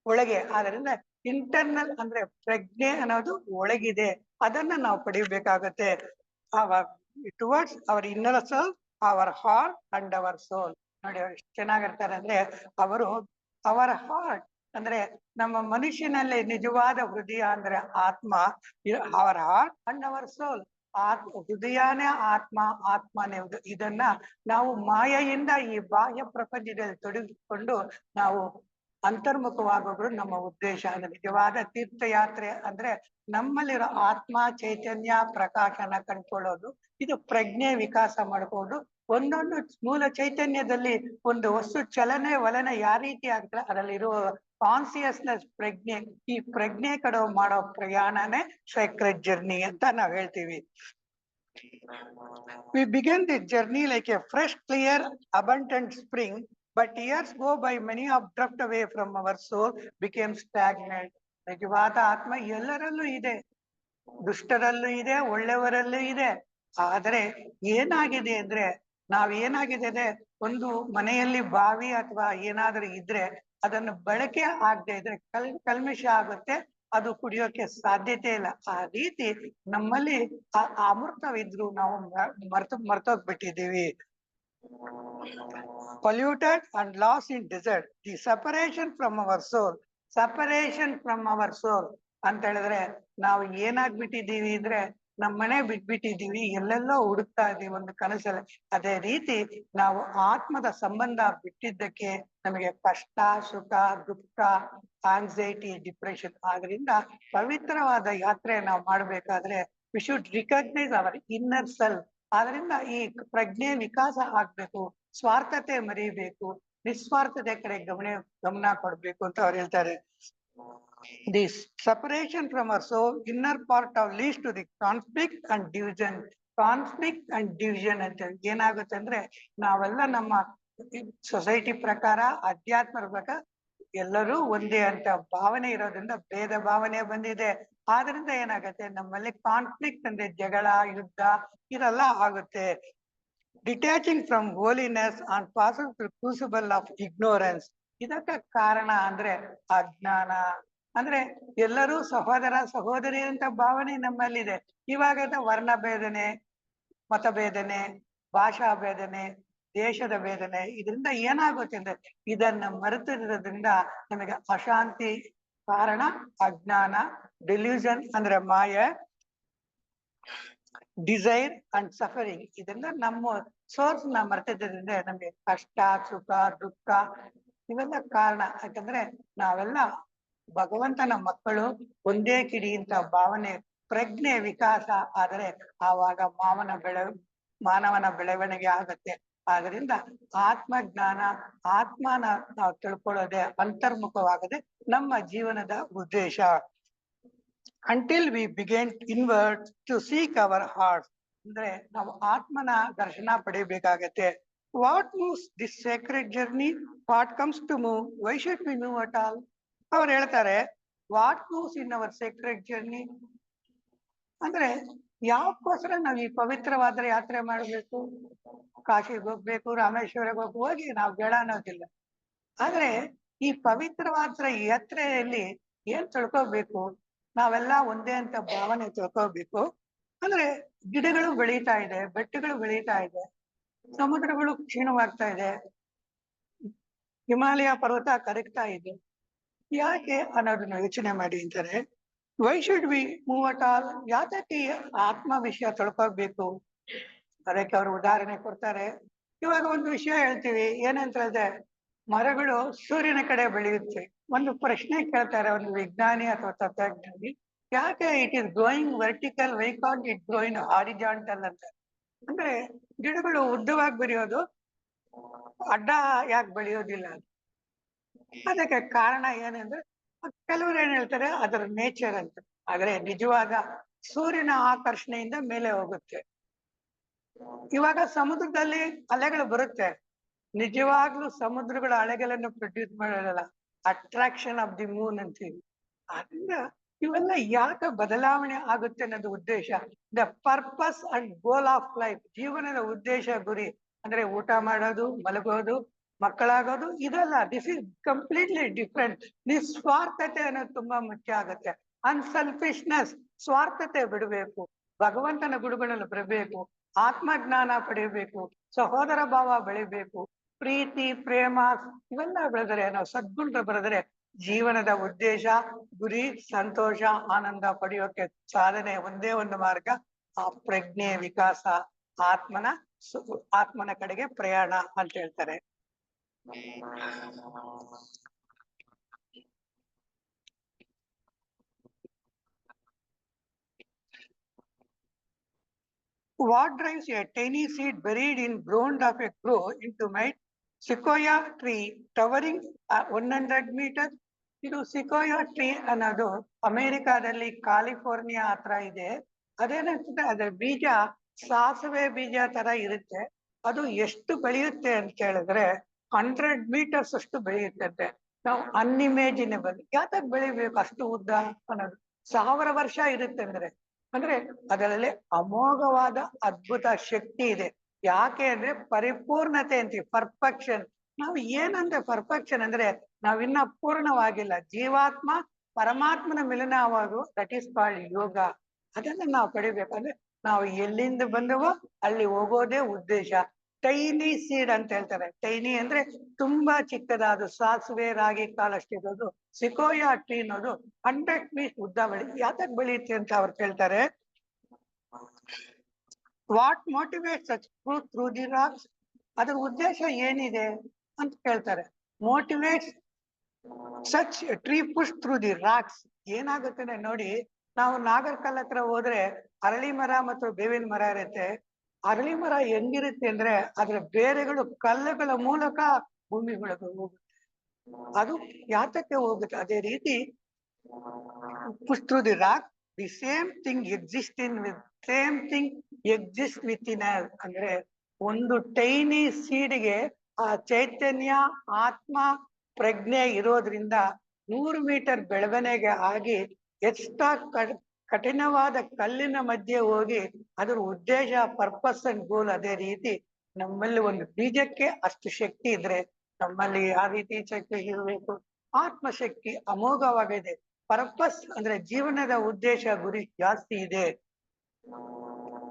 ಒಳಗೆ. ಆದ್ರಿಂದ ಇಂಟರ್ನಲ್ ಅಂದ್ರೆ ಪ್ರಜ್ಞೆ ಅನ್ನೋದು ಒಳಗಿದೆ, ಅದನ್ನ ನಾವು ಪಡಿಬೇಕಾಗತ್ತೆ. Towards our inner self, our heart and our soul. ನೋಡಿ, ಅವ್ರು ಎಷ್ಟು ಚೆನ್ನಾಗಿರ್ತಾರೆ ಅಂದ್ರೆ, ಅವರ್ ಹಾರ್ಟ್ ಅಂದ್ರೆ ನಮ್ಮ ಮನುಷ್ಯನಲ್ಲಿ ನಿಜವಾದ ಹೃದಯ ಅಂದ್ರೆ ಆತ್ಮ. Our heart and our soul. ಹೃದಯನೇ ಆತ್ಮನೇ. ಇದನ್ನ ನಾವು ಮಾಯೆಯಿಂದ ಈ ಬಾಹ್ಯ ಪ್ರಪಂಚದಲ್ಲಿ ತೊಡಗಿಕೊಂಡು ನಾವು ಅಂತರ್ಮುಖವಾಗೋದ್ರು ನಮ್ಮ ಉದ್ದೇಶ. ಅಂದ್ರೆ ನಿಜವಾದ ತೀರ್ಥಯಾತ್ರೆ ಅಂದ್ರೆ ನಮ್ಮಲ್ಲಿರೋ ಆತ್ಮ ಚೈತನ್ಯ ಪ್ರಕಾಶನ ಕಂಡುಕೊಳ್ಳೋದು. ಇದು ಪ್ರಜ್ಞೆ ವಿಕಾಸ ಮಾಡ್ಕೊಂಡು ಒಂದೊಂದು ಮೂಲ ಚೈತನ್ಯದಲ್ಲಿ ಒಂದು ವಸ್ತು ಚಲನೆ ವಲನೆ ಯಾವ ರೀತಿ ಆಗ್ತದೆ, ಅದರಲ್ಲಿರುವ ಕಾನ್ಸಿಯಸ್ನೆಸ್ ಪ್ರಜ್ಞೆ. ಈ ಪ್ರಜ್ಞೆ ಕಡೆ ಮಾಡೋ ಪ್ರಯಾಣನೇ ಸೈಕ್ರೆಡ್ ಜರ್ನಿ ಅಂತ ನಾವ್ ಹೇಳ್ತೀವಿ. We begin this journey like a fresh, clear, abundant spring, but years go by, many have dropped away from our soul, became stagnant. ನಿಜವಾದ ಆತ್ಮ ಎಲ್ಲರಲ್ಲೂ ಇದೆ, ದುಷ್ಟರಲ್ಲೂ ಇದೆ, ಒಳ್ಳೆಯವರಲ್ಲೂ ಇದೆ. ಆದರೆ ಏನಾಗಿದೆ ಅಂದ್ರೆ, ಏನಾಗಿದೆ ಒಂದು ಮನೆಯಲ್ಲಿ ಬಾವಿ ಅಥವಾ ಏನಾದ್ರೂ ಇದ್ರೆ ಅದನ್ನು ಬಳಕೆ ಆಗದೆ ಇದ್ರೆ ಕಲ್ಮಿಷ ಆಗುತ್ತೆ, ಅದು ಕುಡಿಯೋಕೆ ಸಾಧ್ಯತೆ ಇಲ್ಲ. ಆ ರೀತಿ ನಮ್ಮಲ್ಲಿ ಅಮೃತವಿದ್ರು ನಾವು ಮರ್ತೋಗ್ಬಿಟ್ಟಿದ್ದೀವಿ. Polluted and lost in desert. The separation from our soul ಅಂತ ಹೇಳಿದ್ರೆ ನಾವು ಏನಾಗ್ಬಿಟ್ಟಿದೀವಿ ಅಂದ್ರೆ, ನಮ್ಮನೆ ಬಿಟ್ಬಿಟ್ಟಿದೀವಿ, ಎಲ್ಲೆಲ್ಲೋ ಹುಡುಕ್ತಾ ಇದೀವಿ ಒಂದು ಕನಸಲ್ಲಿ. ಅದೇ ರೀತಿ ನಾವು ಆತ್ಮದ ಸಂಬಂಧ ಬಿಟ್ಟಿದ್ದಕ್ಕೆ ನಮಗೆ ಕಷ್ಟ, ಸುಖ, ದುಃಖ, ಆಂಗ್ಸೈಟಿ, ಡಿಪ್ರೆಷನ್. ಆದ್ರಿಂದ ಪವಿತ್ರವಾದ ಯಾತ್ರೆ ನಾವು ಮಾಡ್ಬೇಕಾದ್ರೆ we should recognise our inner self. ಆದ್ರಿಂದ ಈ ಪ್ರಜ್ಞೆ ವಿಕಾಸ ಆಗ್ಬೇಕು, ಸ್ವಾರ್ಥತೆ ಮರಿಬೇಕು, ನಿಸ್ವಾರ್ಥತೆ ಕಡೆ ಗಮನ ಕೊಡ್ಬೇಕು ಅಂತ ಅವ್ರು ಹೇಳ್ತಾರೆ. This separation from our soul, inner part of leads to the conflict and division ಅಂತ ಏನಾಗುತ್ತೆ ಅಂದ್ರೆ, ನಾವೆಲ್ಲ ನಮ್ಮ ಸೊಸೈಟಿ ಪ್ರಕಾರ, ಅಧ್ಯಾತ್ಮದ ಪ್ರಕಾರ ಎಲ್ಲರೂ ಒಂದೇ ಅಂತ ಭಾವನೆ ಇರೋದ್ರಿಂದ ಭೇದ ಭಾವನೆ ಬಂದಿದೆ. ಆದ್ರಿಂದ ಏನಾಗುತ್ತೆ, ನಮ್ಮಲ್ಲಿ ಕಾನ್ಫ್ಲಿಕ್ಟ್ ಅಂದ್ರೆ ಜಗಳ, ಯುದ್ಧ ಇದೆಲ್ಲ ಆಗುತ್ತೆ. Detaching from holiness and passing through crucible of ignorance. ಇದಕ್ಕೆ ಕಾರಣ ಅಂದ್ರೆ ಅಜ್ಞಾನ. ಅಂದ್ರೆ ಎಲ್ಲರೂ ಸಹೋದರ ಸಹೋದರಿ ಅಂತ ಭಾವನೆ ನಮ್ಮಲ್ಲಿದೆ. ಇವಾಗ ವರ್ಣ ಭೇದನೆ, ಮತಭೇದನೆ, ಭಾಷಾ ವೇದನೆ, ದೇಶದ ವೇದನೆ, ಇದರಿಂದ ಏನಾಗುತ್ತೆ ಅಂದ್ರೆ ಇದನ್ನ ಮರೆತಿರೋದ್ರಿಂದ ನಮಗೆ ಅಶಾಂತಿ ಕಾರಣ, ಅಜ್ಞಾನ, ಡೆಲ್ಯೂಷನ್ ಅಂದ್ರೆ ಮಾಯೆ, ಡಿಸೈರ್ ಅಂಡ್ ಸಫರಿಂಗ್, ಇದೆಲ್ಲ ನಮ್ಮ ಸೋರ್ಸ್ ನ ಮರೆತಿದ್ದರಿಂದ ನಮಗೆ ಕಷ್ಟ, ಸುಖ, ದುಃಖ ಇವೆಲ್ಲ ಕಾರಣ. ಯಾಕಂದ್ರೆ ನಾವೆಲ್ಲ ಭಗವಂತನ ಮಕ್ಕಳು, ಒಂದೇ ಕಿಡಿ ಅಂತ ಭಾವನೆ, ಪ್ರಜ್ಞೆ ವಿಕಾಸ ಆದರೆ ಆವಾಗ ಮಾನವನ ಬೆಳವಣಿಗೆ ಆಗತ್ತೆ. ಆದ್ರಿಂದ ಆತ್ಮಜ್ಞಾನ, ಆತ್ಮನ ನಾವು ತಿಳ್ಕೊಳ್ಳೋದೆ ಅಂತರ್ಮುಖವಾಗದೆ ನಮ್ಮ ಜೀವನದ ಉದ್ದೇಶ. Until we begin inward to seek our heart, ಅಂದ್ರೆ ನಾವು ಆತ್ಮನ ದರ್ಶನ ಪಡಿಬೇಕಾಗತ್ತೆ. What moves this sacred journey, what comes to move, why should we move at all? ಅವ್ರು ಹೇಳ್ತಾರೆ, what moves in our sacred journey ಅಂದ್ರೆ ಯಾಕೋಸ್ಕರ ನಾವು ಈ ಪವಿತ್ರವಾದ ಯಾತ್ರೆ ಮಾಡಬೇಕು, ಕಾಶಿಗೆ ಹೋಗ್ಬೇಕು, ರಾಮೇಶ್ವರಕ್ಕೆ ಹೋಗಿ ನಾವು ಬೇಡ ಅನ್ನೋದಿಲ್ಲ. ಆದ್ರೆ ಈ ಪವಿತ್ರವಾದ ಯಾತ್ರೆಯಲ್ಲಿ ಏನ್ ತಿಳ್ಕೋಬೇಕು, ನಾವೆಲ್ಲ ಒಂದೇ ಅಂತ ಭಾವನೆ ತಿಳ್ಕೋಬೇಕು. ಅಂದ್ರೆ ಗಿಡಗಳು ಬೆಳೀತಾ ಇದೆ, ಬೆಟ್ಟಗಳು ಬೆಳೀತಾ ಇದೆ, ಸಮುದ್ರಗಳು ಕ್ಷೀಣವಾಗ್ತಾ ಇದೆ, ಹಿಮಾಲಯ ಪರ್ವತ ಕರಗ್ತಾ ಇದೆ. ಯಾಕೆ ಅನ್ನೋದನ್ನ ಯೋಚನೆ ಮಾಡಿ ಅಂತಾರೆ. Y should we move at all, ಯಾತಕ್ಕೆ ಆತ್ಮ ವಿಷಯ ತಿಳ್ಕೋಬೇಕು? ಅದಕ್ಕೆ ಅವರು ಉದಾಹರಣೆ ಕೊಡ್ತಾರೆ. ಇವಾಗ ಒಂದು ವಿಷಯ ಹೇಳ್ತೀವಿ, ಏನಂತ ಹೇಳಿದ್ರೆ ಮರಗಳು ಸೂರ್ಯನ ಕಡೆ ಬೆಳೆಯುತ್ತೆ. ಒಂದು ಪ್ರಶ್ನೆ ಕೇಳ್ತಾರೆ ಒಂದು ವಿಜ್ಞಾನಿ ಅಥವಾ ತತ್ವಜ್ಞಾನಿ, ಯಾಕೆ it is growing vertical, why can't it growing horizontal ಅಂತ. ಅಂದ್ರೆ ಗಿಡಗಳು ಉದ್ದವಾಗಿ ಬೆಳೆಯೋದು, ಅಡ್ಡ ಯಾಕೆ ಬೆಳೆಯೋದಿಲ್ಲ? ಅದಕ್ಕೆ ಕಾರಣ ಏನಂದ್ರೆ ಕೆಲವರು ಏನ್ ಹೇಳ್ತಾರೆ, ಅದರ ನೇಚರ್ ಅಂತ. ಆದ್ರೆ ನಿಜವಾಗ ಸೂರ್ಯನ ಆಕರ್ಷಣೆಯಿಂದ ಮೇಲೆ ಹೋಗುತ್ತೆ. ಇವಾಗ ಸಮುದ್ರದಲ್ಲಿ ಅಲೆಗಳು ಬರುತ್ತೆ, ನಿಜವಾಗ್ಲೂ ಸಮುದ್ರಗಳ ಅಲೆಗಳನ್ನು ಪ್ರೊಡ್ಯೂಸ್ ಮಾಡೋದಲ್ಲ, ಅಟ್ರಾಕ್ಷನ್ ಆಫ್ ದಿ ಮೂನ್ ಅಂತೀವಿ. ಆದ್ರಿಂದ ಇವೆಲ್ಲ ಯಾಕೆ ಬದಲಾವಣೆ ಆಗುತ್ತೆ ಅನ್ನೋದು ಉದ್ದೇಶ. The purpose and goal of life, ಜೀವನದ ಉದ್ದೇಶ ಗುರಿ ಅಂದ್ರೆ ಊಟ ಮಾಡೋದು, ಮಲಗೋದು, ಮಕ್ಕಳಾಗೋದು ಇದಲ್ಲ. This is completely different. ನಿಸ್ವಾರ್ಥತೆ ಅನ್ನೋದು ತುಂಬಾ ಮುಖ್ಯ ಆಗುತ್ತೆ. ಅನ್ಸೆಲ್ಫಿಶ್ನೆಸ್, ಸ್ವಾರ್ಥತೆ ಬಿಡಬೇಕು, ಭಗವಂತನ ಗುರುಗಳನ್ನು ಬರಬೇಕು, ಆತ್ಮಜ್ಞಾನ ಪಡೆಯಬೇಕು, ಸಹೋದರ ಭಾವ ಬೆಳಿಬೇಕು, ಪ್ರೀತಿ, ಪ್ರೇಮ ಇವೆಲ್ಲ ಬೆಳೆದರೆ, ನಾವು ಸದ್ಗುಣ ಬರೆದರೆ ಜೀವನದ ಉದ್ದೇಶ, ಗುರಿ, ಸಂತೋಷ, ಆನಂದ ಪಡೆಯೋಕೆ ಸಾಧನೆ ಒಂದೇ ಒಂದು ಮಾರ್ಗ, ಆ ಪ್ರಜ್ಞೆ ವಿಕಾಸ, ಆತ್ಮನ ಕಡೆಗೆ ಪ್ರಯಾಣ ಅಂತ ಹೇಳ್ತಾರೆ. What drives a tiny seed buried in ground of a grow into my sequoia tree towering 100 meters? ಇದು ಸಿಕೋಯಾ ಟ್ರೀ ಅನ್ನೋದು ಅಮೆರಿಕಾದಲ್ಲಿ ಕ್ಯಾಲಿಫೋರ್ನಿಯಾ ಹತ್ರ ಇದೆ. ಅದೇನಂತಂದ್ರೆ ಅದರ ಬೀಜ ಸಾಸಿವೆ ಬೀಜ ತರ ಇರುತ್ತೆ. ಅದು ಎಷ್ಟು ಬೆಳೆಯುತ್ತೆ ಅಂತ ಕೇಳಿದ್ರೆ 100 meters ಅಷ್ಟು ಬೆಳೆಯುತ್ತೆ. ನಾವು ಅನ್ಇಮೇಜಿನೇಬಲ್, ಯಾತಕ್ ಬೆಳಿಬೇಕು ಅಷ್ಟು ಉದ್ದ ಅನ್ನೋದು. 1000 ವರ್ಷ ಇರುತ್ತೆ ಅಂದ್ರೆ ಅದರಲ್ಲಿ ಅಮೋಘವಾದ ಅದ್ಭುತ ಶಕ್ತಿ ಇದೆ. ಯಾಕೆ ಅಂದ್ರೆ ಪರಿಪೂರ್ಣತೆ ಅಂತೀವಿ, ಪರ್ಫೆಕ್ಷನ್. ನಾವು ಏನಂದ್ರೆ ಪರ್ಫೆಕ್ಷನ್ ಅಂದ್ರೆ ನಾವಿನ್ನ ಪೂರ್ಣವಾಗಿಲ್ಲ. ಜೀವಾತ್ಮ ಪರಮಾತ್ಮನ ಮಿಲನವಾಗು, ದಟ್ ಈಸ್ ಕಾಲ್ಡ್ ಯೋಗ. ಅದನ್ನ ನಾವು ಪಡಿಬೇಕಂದ್ರೆ ನಾವು ಎಲ್ಲಿಂದ ಬಂದವೋ ಅಲ್ಲಿ ಹೋಗೋದೇ ಉದ್ದೇಶ. ಟೈನಿ ಸೀಡ್ ಅಂತ ಹೇಳ್ತಾರೆ. ಟೈನಿ ಅಂದ್ರೆ ತುಂಬಾ ಚಿಕ್ಕದಾದ ಸಾಸಿವೆ ರಾಗಿ ಕಾಲಷ್ಟಿರೋದು. ಸಿಕೋಯಾ ಟ್ರೀ ಅನ್ನೋದು 100 feet ಉದ್ದ ಯಾತಕ್ ಬೆಳೆಯುತ್ತೆ ಅಂತ ಅವ್ರು ಕೇಳ್ತಾರೆ. What motivate such fruit through the rocks, ಅದ್ರ ಉದ್ದೇಶ ಏನಿದೆ ಅಂತ ಕೇಳ್ತಾರೆ. Motivate such tree push through the rocks, ಏನಾಗುತ್ತೆ ನೋಡಿ, ನಾವು ನಾಗರ್ಕಲ್ ಹತ್ರ ಹೋದ್ರೆ ಅರಳಿ ಮರ ಮತ್ತು ಬೇವಿನ ಮರ ಇರುತ್ತೆ. ಅರಳಿ ಮರ ಹೆಂಗಿರುತ್ತೆ ಅಂದ್ರೆ ಅದ್ರ ಬೇರೆಗಳು ಕಲ್ಲುಗಳ ಮೂಲಕ ಭೂಮಿ ಒಳಗೆ ಹೋಗುತ್ತೆ. ಅದು ಯಾತಕ್ಕೆ ಹೋಗುತ್ತೆ? ಅದೇ ರೀತಿ push through the rock, the same thing exist in with same thing exist with in us. ಅಂದ್ರೆ ಒಂದು ಟೈನಿ ಸೀಡ್ಗೆ ಆ ಚೈತನ್ಯ, ಆತ್ಮ, ಪ್ರಜ್ಞೆ ಇರೋದ್ರಿಂದ 100 ಮೀಟರ್ ಬೆಳವಣಿಗೆ ಆಗಿ ಎಷ್ಟಾ ಕಠಿಣವಾದ ಕಲ್ಲಿನ ಮಧ್ಯೆ ಹೋಗಿ ಅದ್ರ ಉದ್ದೇಶ, ಪರ್ಪಸ್ ಅಂಡ್ ಗೋಲ್. ಅದೇ ರೀತಿ ನಮ್ಮಲ್ಲಿ ಒಂದು ಬೀಜಕ್ಕೆ ಅಷ್ಟು ಶಕ್ತಿ ಇದ್ರೆ ನಮ್ಮಲ್ಲಿ ಯಾವ ರೀತಿ ಶಕ್ತಿ ಇರಬೇಕು? ಆತ್ಮಶಕ್ತಿ ಅಮೋಘವಾಗಿದೆ. ಪರ್ಪಸ್ ಅಂದ್ರೆ ಜೀವನದ ಉದ್ದೇಶ, ಗುರಿ ಜಾಸ್ತಿ ಇದೆ.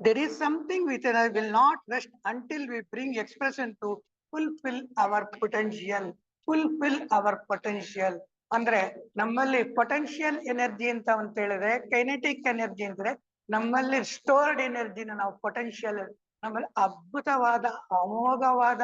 There is something within us will not rest until we bring expression to fulfill our potential. Fulfill our potential. ಅಂದ್ರೆ ನಮ್ಮಲ್ಲಿ ಪೊಟೆನ್ಶಿಯಲ್ ಎನರ್ಜಿ ಅಂತ ಹೇಳಿದ್ರೆ ಕೈನೆಟಿಕ್ ಎನರ್ಜಿ ಅಂದ್ರೆ ನಮ್ಮಲ್ಲಿ ಸ್ಟೋರ್ಡ್ ಎನರ್ಜಿನ ನಾವು ಪೊಟೆನ್ಶಿಯಲ್, ನಮ್ಮಲ್ಲಿ ಅದ್ಭುತವಾದ ಅಮೋಘವಾದ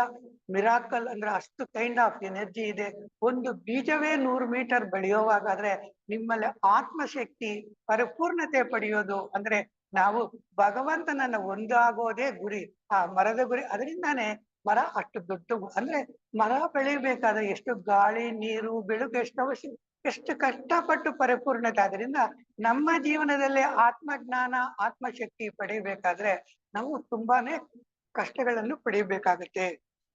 ಮಿರಾಕಲ್ ಅಂದ್ರೆ ಅಷ್ಟು ಕೈಂಡ್ ಆಫ್ ಎನರ್ಜಿ ಇದೆ. ಒಂದು ಬೀಜವೇ 100 ಮೀಟರ್ ಬೆಳೆಯುವಾಗಾದ್ರೆ ನಿಮ್ಮಲ್ಲಿ ಆತ್ಮಶಕ್ತಿ ಪರಿಪೂರ್ಣತೆ ಪಡೆಯೋದು ಅಂದ್ರೆ ನಾವು ಭಗವಂತನನ್ನ ಒಂದಾಗೋದೇ ಗುರಿ, ಆ ಮರದ ಗುರಿ. ಅದರಿಂದಾನೇ ಮರ ಅಷ್ಟು ದೊಡ್ಡ, ಅಂದ್ರೆ ಮರ ಬೆಳಿಬೇಕಾದ್ರೆ ಎಷ್ಟು ಗಾಳಿ ನೀರು ಬೆಳಕು ಎಷ್ಟು ಅವಶ್ಯ, ಎಷ್ಟು ಕಷ್ಟಪಟ್ಟು ಪರಿಪೂರ್ಣತೆ. ಆದ್ರಿಂದ ನಮ್ಮ ಜೀವನದಲ್ಲಿ ಆತ್ಮಜ್ಞಾನ ಆತ್ಮಶಕ್ತಿ ಪಡಿಬೇಕಾದ್ರೆ ನಾವು ತುಂಬಾನೇ ಕಷ್ಟಗಳನ್ನು ಪಡಿಬೇಕಾಗುತ್ತೆ.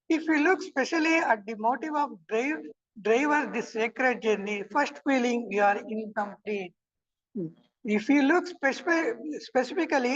If you look specially at the motive of driver the secret journey, first feeling you are incomplete. If you look specifically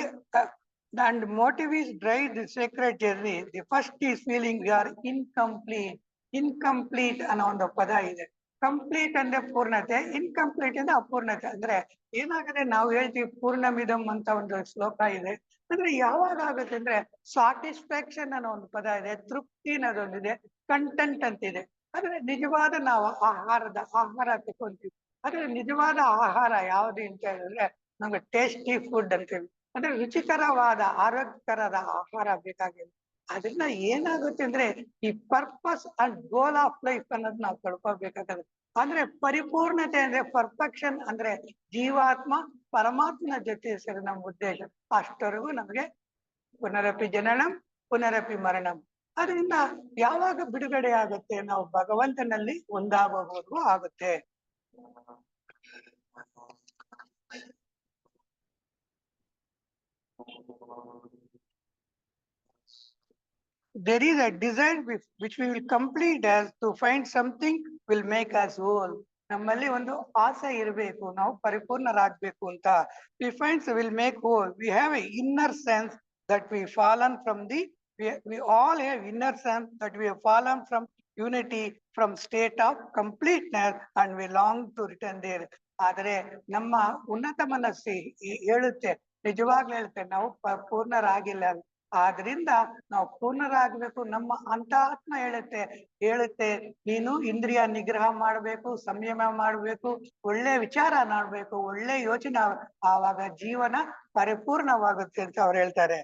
and motive is drive the sacred journey, the first is feeling we are incomplete. Incomplete ಅನ್ನೋ ಒಂದು ಪದ ಇದೆ. Complete ಅಂದ್ರೆ ಪೂರ್ಣತೆ, incomplete ಅಂದ್ರೆ ಅಪೂರ್ಣತೆ. ಅಂದ್ರೆ ಏನಾಗುತ್ತೆ, ನಾವು ಹೇಳ್ತೀವಿ ಪೂರ್ಣಮಿದಂ ಅಂತ ಒಂದು ಶ್ಲೋಕ ಇದೆ. ಅಂದ್ರೆ ಯಾವಾಗ ಆಗುತ್ತೆ ಅಂದ್ರೆ ಸ್ಯಾಟಿಸ್ಫ್ಯಾಕ್ಷನ್ ಅನ್ನೋ ಒಂದು ಪದ ಇದೆ, ತೃಪ್ತಿ ಅನ್ನೋದೊಂದಿದೆ, ಕಂಟೆಂಟ್ ಅಂತಿದೆ. ಅಂದ್ರೆ ನಿಜವಾದ ನಾವು ಆಹಾರ ತಗೊಂತೀವಿ. ಆದ್ರೆ ನಿಜವಾದ ಆಹಾರ ಯಾವುದು ಅಂತ ಹೇಳಿದ್ರೆ ನಮ್ಗೆ ಟೇಸ್ಟಿ ಫುಡ್ ಅಂತೀವಿ. ಅಂದ್ರೆ ರುಚಿಕರವಾದ ಆರೋಗ್ಯಕರದ ಆಹಾರ ಬೇಕಾಗಿದೆ. ಅದನ್ನ ಏನಾಗುತ್ತೆ ಅಂದ್ರೆ ಈ purpose and goal of life ಅನ್ನೋದು ನಾವು ತಿಳ್ಕೊಬೇಕಾಗುತ್ತೆ. ಅಂದ್ರೆ ಪರಿಪೂರ್ಣತೆ ಅಂದ್ರೆ ಪರ್ಫೆಕ್ಷನ್ ಅಂದ್ರೆ ಜೀವಾತ್ಮ ಪರಮಾತ್ಮನ ಜೊತೆ ಸೇರಿ ನಮ್ಮ ಉದ್ದೇಶ. ಅಷ್ಟವರೆಗೂ ನಮಗೆ ಪುನರಪಿ ಜನನಂ ಪುನರಪಿ ಮರಣಂ. ಅದರಿಂದ ಯಾವಾಗ ಬಿಡುಗಡೆ ಆಗುತ್ತೆ, ನಾವು ಭಗವಂತನಲ್ಲಿ ಒಂದಾಗೋವರೆಗೂ ಆಗುತ್ತೆ. There is a desire which we will complete as to find something will make us whole. ನಮ್ಮಲ್ಲಿ ಒಂದು ಆಸೆ ಇರಬೇಕು, ನಾವು ಪರಿಪೂರ್ಣರಾಗಬೇಕು ಅಂತ. We find will make whole. We have a inner sense that we fallen from the, we all have inner sense that we have fallen from unity, from state of completeness, and we long to return there. ಆದರೆ ನಮ್ಮ ಉನ್ನತ ಮನಸ್ಸು ಹೇಳುತ್ತೆ, ನಿಜವಾಗ್ಲೂ ಹೇಳುತ್ತೆ ನಾವು ಪೂರ್ಣರಾಗಿಲ್ಲ. ಆದ್ರಿಂದ ನಾವು ಪೂರ್ಣರಾಗಬೇಕು. ನಮ್ಮ ಅಂತಾತ್ಮ ಹೇಳುತ್ತೆ ನೀನು ಇಂದ್ರಿಯ ನಿಗ್ರಹ ಮಾಡಬೇಕು, ಸಂಯಮ ಮಾಡಬೇಕು, ಒಳ್ಳೆ ವಿಚಾರ ಮಾಡಬೇಕು, ಒಳ್ಳೆ ಯೋಚನೆ, ಆವಾಗ ಜೀವನ ಪರಿಪೂರ್ಣವಾಗುತ್ತೆ ಅಂತ ಅವ್ರು ಹೇಳ್ತಾರೆ.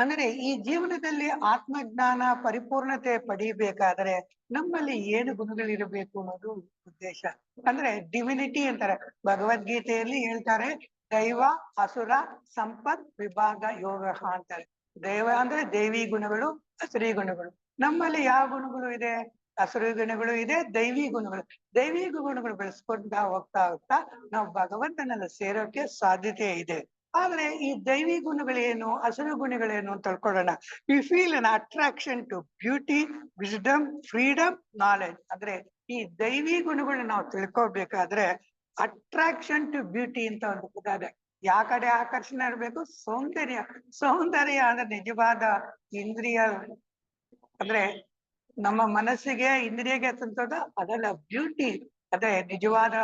ಅಂದ್ರೆ ಈ ಜೀವನದಲ್ಲಿ ಆತ್ಮಜ್ಞಾನ ಪರಿಪೂರ್ಣತೆ ಪಡಿಬೇಕಾದ್ರೆ ನಮ್ಮಲ್ಲಿ ಏನು ಗುಣಗಳಿರಬೇಕು ಅನ್ನೋದು ಉದ್ದೇಶ. ಅಂದ್ರೆ ಡಿವಿನಿಟಿ ಅಂತಾರೆ, ಭಗವದ್ಗೀತೆಯಲ್ಲಿ ಹೇಳ್ತಾರೆ ದೈವ ಅಸುರ ಸಂಪತ್ ವಿಭಾಗ ಯೋಗ ಅಂತಾರೆ. ದೈವ ಅಂದ್ರೆ ದೈವಿ ಗುಣಗಳು, ಅಸುರಿ ಗುಣಗಳು. ನಮ್ಮಲ್ಲಿ ಯಾವ ಗುಣಗಳು ಇದೆ? ಅಸುರಿ ಗುಣಗಳು ಇದೆ, ದೈವಿ ಗುಣಗಳು. ದೈವಿ ಗುಣಗಳು ಬೆಳೆಸ್ಕೊಂಡ ಹೋಗ್ತಾ ನಾವು ಭಗವಂತನೆಲ್ಲ ಸೇರೋಕೆ ಸಾಧ್ಯತೆ ಇದೆ. ಆದ್ರೆ ಈ ದೈವಿ ಗುಣಗಳೇನು, ಅಸುರ ಗುಣಗಳೇನು ಅಂತ ತಿಳ್ಕೊಳ್ಳೋಣ. We feel an attraction to beauty, wisdom, freedom, knowledge. ಅಂದ್ರೆ ಈ ದೈವಿ ಗುಣಗಳನ್ನ ನಾವು ತಿಳ್ಕೊಬೇಕಾದ್ರೆ ಅಟ್ರಾಕ್ಷನ್ ಟು ಬ್ಯೂಟಿ ಅಂತ ಒಂದು ಪದ ಇದೆ. ಯಾವ ಕಡೆ ಆಕರ್ಷಣೆ ಇರಬೇಕು? ಸೌಂದರ್ಯ. ಸೌಂದರ್ಯ ಅಂದ್ರೆ ನಿಜವಾದ ಇಂದ್ರಿಯ, ಅಂದ್ರೆ ನಮ್ಮ ಮನಸ್ಸಿಗೆ ಇಂದ್ರಿಯಗೆ ತಂತದ ಅದೆಲ್ಲ ಬ್ಯೂಟಿ. ಅದೇ ನಿಜವಾದ